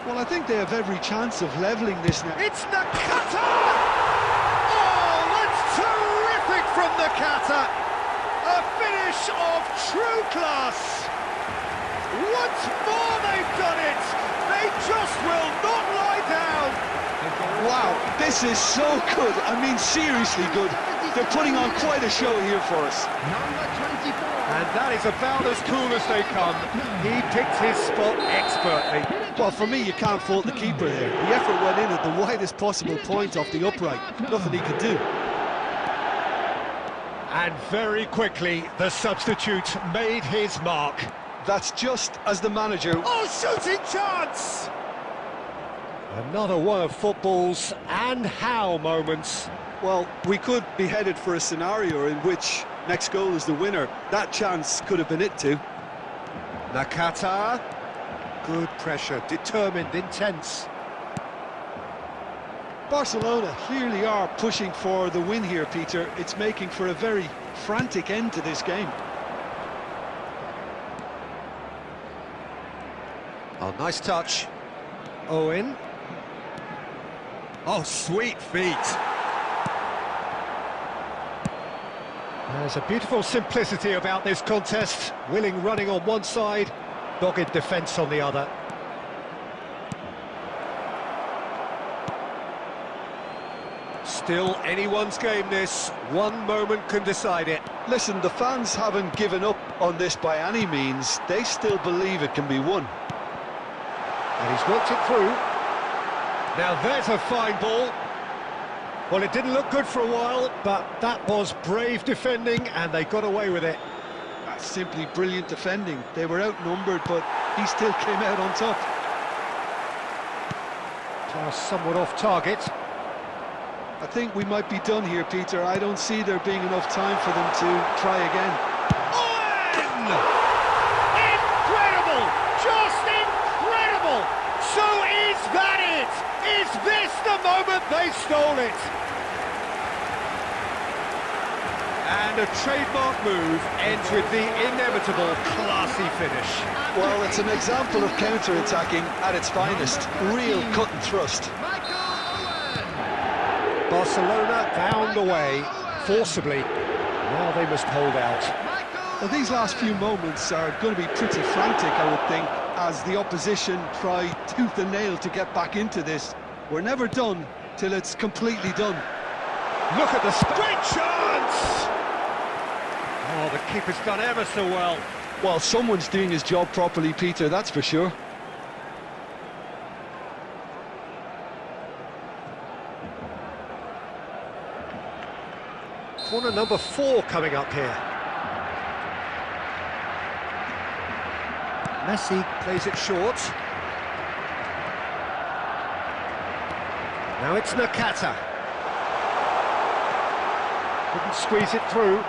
S2: Well, I think they have every chance of levelling this now.
S1: It's Nakata! Oh, that's terrific from Nakata! A finish of true class! Once more they've done it! They just will not lie down!
S2: Wow, this is so good. I mean, seriously good. They're putting on quite a show here for us.
S3: Number 24.
S1: And that is about as cool as they come. He picked his spot expertly.
S2: Well, for me, you can't fault the keeper there. The effort went in at the widest possible point off the upright. Nothing he could do.
S1: And very quickly, the substitute made his mark.
S2: That's just as the manager...
S1: Oh, shooting chance! Another one of football's and how moments.
S2: Well, we could be headed for a scenario in which next goal is the winner. That chance could have been it too.
S1: Nakata. Good pressure, determined, intense.
S2: Barcelona clearly are pushing for the win here, Peter. It's making for a very frantic end to this game.
S1: Oh, nice touch. Owen. Oh, sweet feet. There's a beautiful simplicity about this contest. Willing running on one side, dogged defence on the other. Still anyone's game this. One moment can decide it.
S2: Listen, the fans haven't given up on this by any means. They still believe it can be won.
S1: And he's worked it through. Now there's a fine ball. Well, it didn't look good for a while, but that was brave defending, and they got away with it.
S2: That's simply brilliant defending. They were outnumbered, but he still came out on top.
S1: Pass somewhat off target.
S2: I think we might be done here, Peter. I don't see there being enough time for them to try again.
S1: Owen! Incredible! Just incredible! So is that it? Is this the moment they stole it? And a trademark move ends with the inevitable classy finish.
S2: Well, it's an example of counter-attacking at its finest. Real cut and thrust.
S1: Barcelona found a way, forcibly. Now they must hold out.
S2: Well, these last few moments are going to be pretty frantic, I would think, as the opposition try tooth and nail to get back into this. We're never done till it's completely done.
S1: Look at the great chance! Oh, the keeper's done ever so well.
S2: Well, someone's doing his job properly, Peter, that's for sure.
S1: Corner number 4 coming up here. Messi plays it short. Now it's Nakata. Couldn't squeeze it through.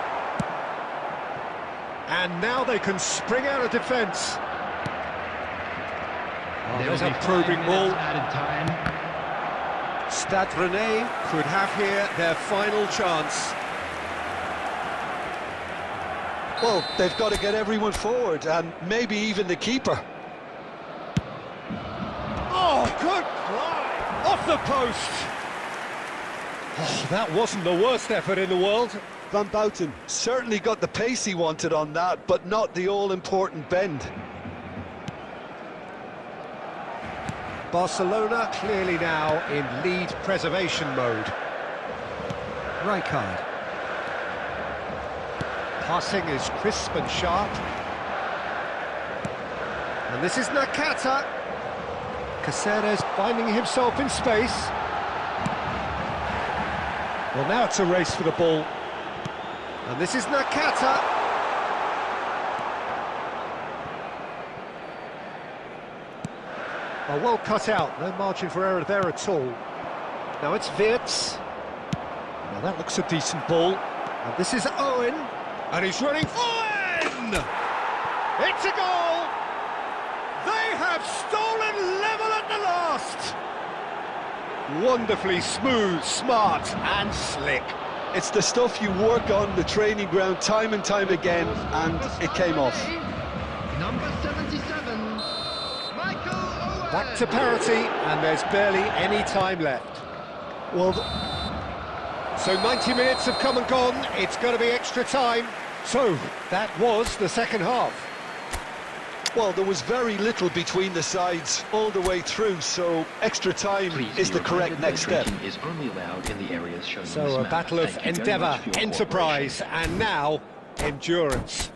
S1: And now they can spring out of defence. Oh, there's a probing ball. Stade Rennais could have here their final chance.
S2: Well, they've got to get everyone forward, and maybe even the keeper.
S1: Oh, good try! Off the post! Oh, that wasn't the worst effort in the world.
S2: Van Bouten certainly got the pace he wanted on that, but not the all-important bend.
S1: Barcelona clearly now in lead preservation mode. Rijkaard. Passing is crisp and sharp. And this is Nakata. Caceres finding himself in space. Well, now it's a race for the ball. And this is Nakata. Oh, well cut out, no margin for error there at all. Now it's Wirtz. Now that looks a decent ball. And this is Owen. And he's running. Owen! It's a goal! They have stolen level at the last! Wonderfully smooth, smart and slick.
S2: It's the stuff you work on the training ground time and time again, and it came off.
S3: Number 77, Michael Owen.
S1: Back to parity, and there's barely any time left.
S2: Well,
S1: so 90 minutes have come and gone, it's going to be extra time. So, that was the second half.
S2: well, there was very little between the sides all the way through, so extra time is the correct next step.
S5: Is only allowed in the areas shown
S1: So
S5: in this
S1: a
S5: map.
S1: battle of
S5: Thank you very
S1: endeavour,
S5: much for your
S1: enterprise, and now endurance.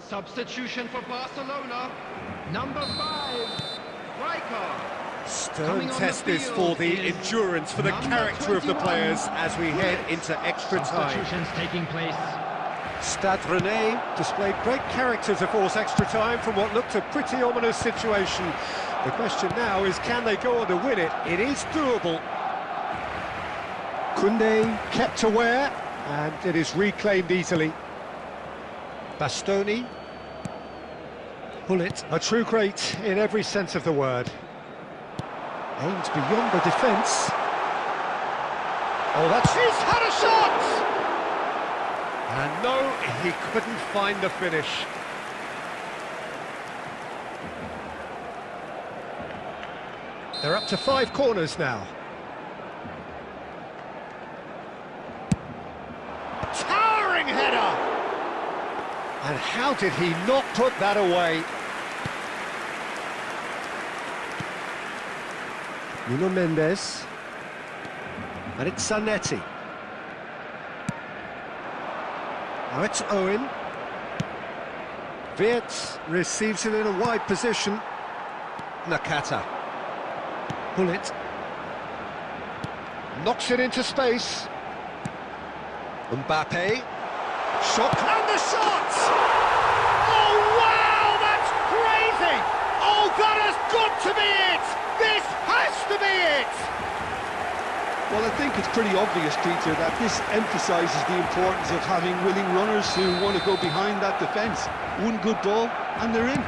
S3: Substitution for Barcelona, number 5, Rijkaard.
S1: Stern test this for the endurance, for the character of the players as we head into extra time.
S3: Substitutions taking place.
S1: Stade Rennais displayed great character to force extra time from what looked a pretty ominous situation. The question now is, can they go on to win it? It is doable. Koundé kept aware, and it is reclaimed easily. Bastoni. Bullet, a true great in every sense of the word. Aims beyond the defence. Oh, that's... He's had a shot! And no, he couldn't find the finish. They're up to 5 corners now. Towering header! And how did he not put that away? Nuno Mendes. And it's Zanetti. Now it's Owen. Wirtz receives it in a wide position. Nakata. Bullet. Knocks it into space. Mbappe. Shot. And the shot! Oh, wow, that's crazy! Oh, that has got to be it! This has to be it!
S2: Well, I think it's pretty obvious, Peter, that this emphasises the importance of having willing runners who want to go behind that defence. One good ball, and they're in.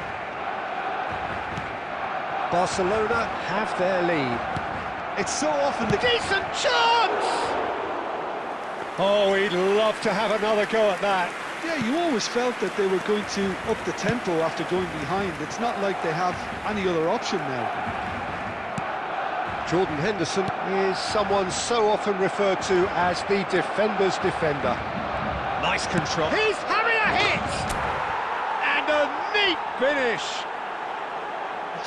S1: Barcelona have their lead.
S2: It's so often the...
S1: Decent chance! Oh, he'd love to have another go at that.
S2: Yeah, you always felt that they were going to up the tempo after going behind. It's not like they have any other option now.
S1: Jordan Henderson is someone so often referred to as the defender's defender. Nice control. He's having a hit! And a neat finish!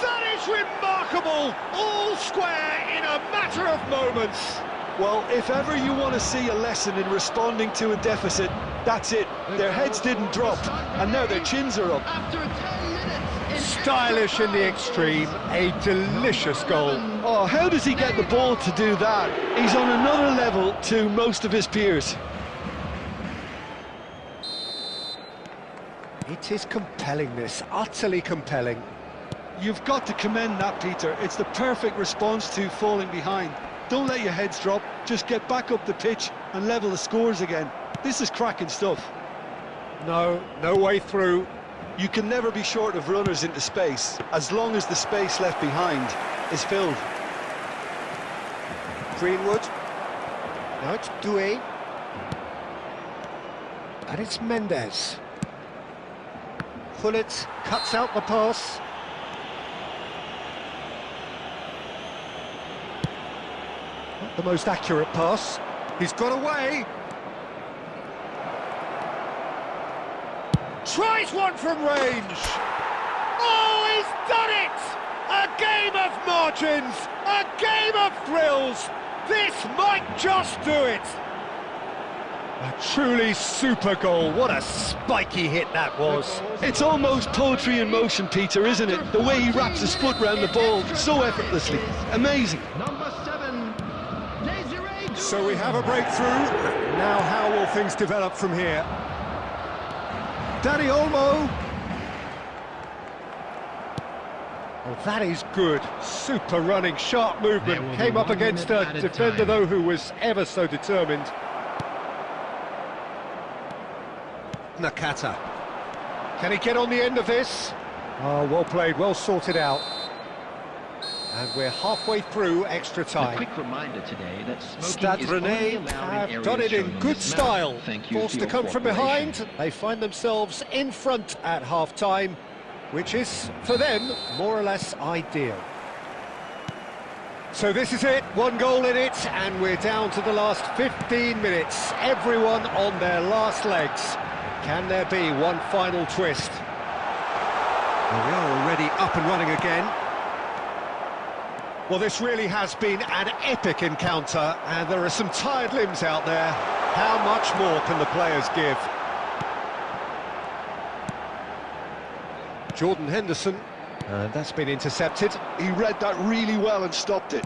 S1: That is remarkable! All square in a matter of moments.
S2: Well, if ever you want to see a lesson in responding to a deficit, that's it. Their heads didn't drop, and now their chins are up.
S3: After 10 minutes...
S1: Stylish in the extreme, a delicious goal.
S2: Oh, how does he get the ball to do that? He's on another level to most of his peers.
S1: It is compelling, this, utterly compelling.
S2: You've got to commend that, Peter. It's the perfect response to falling behind. Don't let your heads drop, just get back up the pitch and level the scores again. This is cracking stuff.
S1: No way through.
S2: You can never be short of runners into space, as long as the space left behind is filled.
S1: Greenwood. Now it's Doué. And it's Mendes. Bullet cuts out the pass. Not the most accurate pass. He's got away. Tries one from range. Oh, he's done it! A game of margins, a game of thrills. This might just do it. A truly super goal. What a spiky hit that was.
S2: It's almost poetry in motion, Peter, isn't it? The way he wraps his foot round the ball so effortlessly. Amazing.
S3: Number 7, Desiree.
S1: So we have a breakthrough. Now how will things develop from here? Danny Olmo. Oh, that is good. Super running, sharp movement. Came up against a defender, though, who was ever so determined. Nakata. Can he get on the end of this? Oh, well played, well sorted out. And we're halfway through extra
S5: A
S1: time.
S5: quick reminder today that smoking
S1: Stade
S5: is only
S1: Rennais
S5: allowed in
S1: have
S5: areas
S1: done it
S5: shown
S1: in
S5: on
S1: good
S5: this map.
S1: style.
S5: Thank you
S1: Forced
S5: for
S1: to
S5: your
S1: come from
S5: cooperation.
S1: behind, they find themselves in front at half-time, which is, for them, more or less ideal. So this is it, 1 goal in it, and we're down to the last 15 minutes. Everyone on their last legs. Can there be one final twist? Well, we are already up and running again. Well, this really has been an epic encounter, and there are some tired limbs out there. How much more can the players give? Jordan Henderson, and that's been intercepted.
S2: He read that really well and stopped it.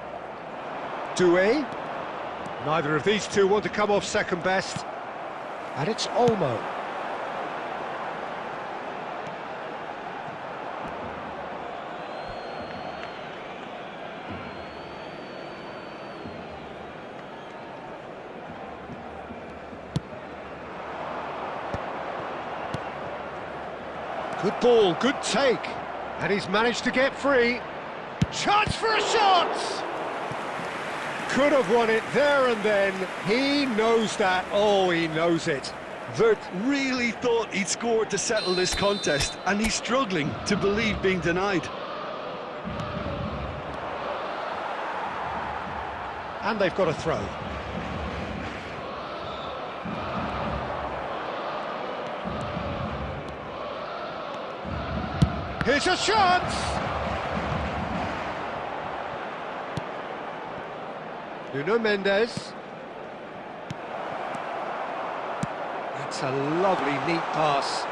S1: Doué. Neither of these two want to come off second best. And it's Olmo. Good ball, good take. And he's managed to get free. Chance for a shot! Could have won it there and then. He knows that. Oh, he knows it.
S4: Vert really thought he'd scored to settle this contest, and he's struggling to believe being denied.
S1: And they've got a throw. Here's a chance! Nuno Mendes. That's a lovely, neat pass.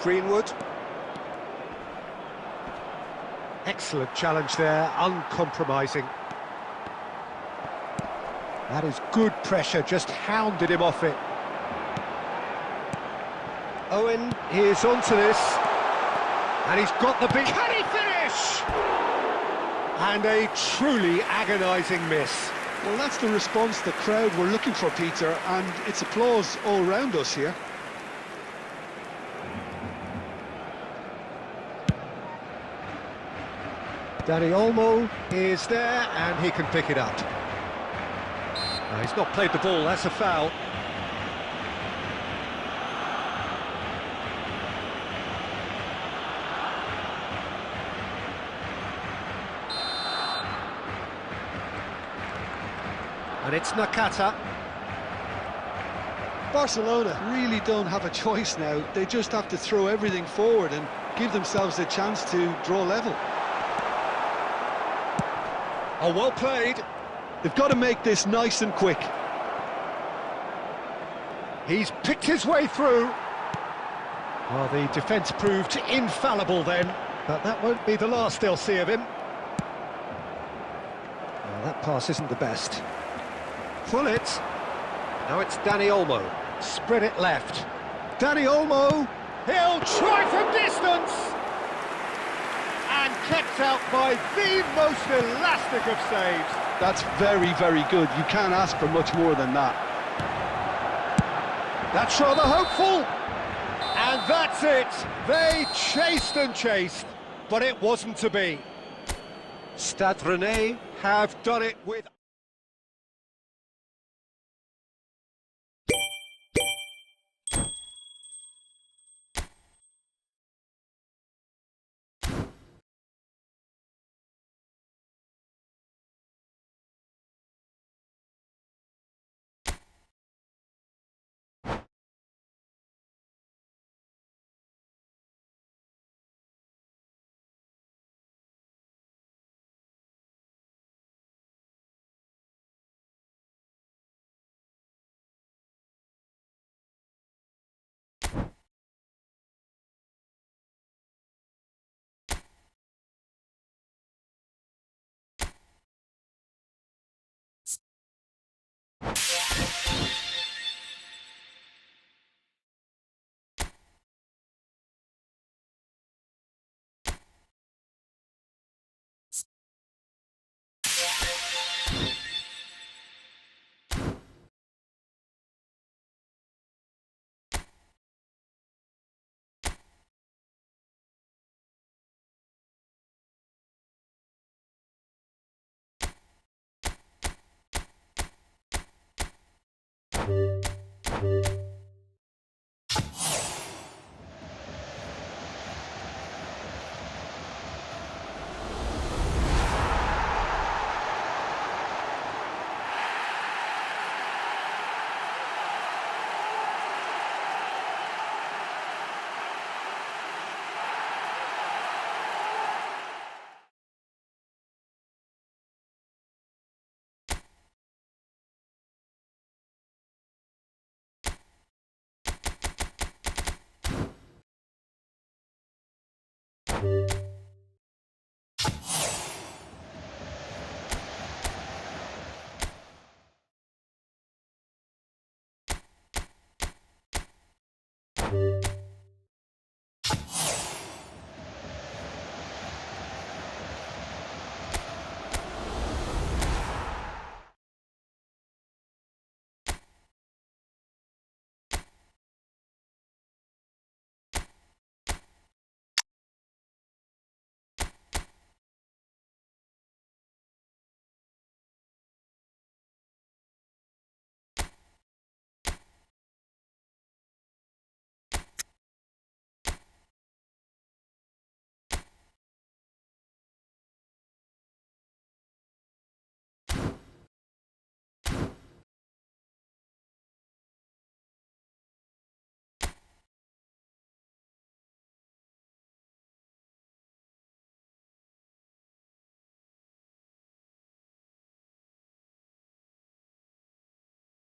S1: Greenwood. Excellent challenge there, uncompromising. That is good pressure, just hounded him off it. Owen is onto this, and he's got the big... Can he finish? And a truly agonising miss.
S2: Well, that's the response the crowd were looking for, Peter, and it's applause all round us here.
S1: Dani Olmo is there, and he can pick it up. No, he's not played the ball, that's a foul. And it's Nakata.
S2: Barcelona really don't have a choice now. They just have to throw everything forward and give themselves a chance to draw level.
S1: Oh, well played.
S2: They've got to make this nice and quick.
S1: He's picked his way through. Well, the defence proved infallible then, but that won't be the last they'll see of him. Well, that pass isn't the best. Pull it. Now it's Dani Olmo. Spread it left. Dani Olmo. He'll try from distance. And kept out by the most elastic of saves.
S2: That's very, very good. You can't ask for much more than that.
S1: That's rather hopeful. And that's it. They chased and chased, but it wasn't to be. Stade Rennais have done it with...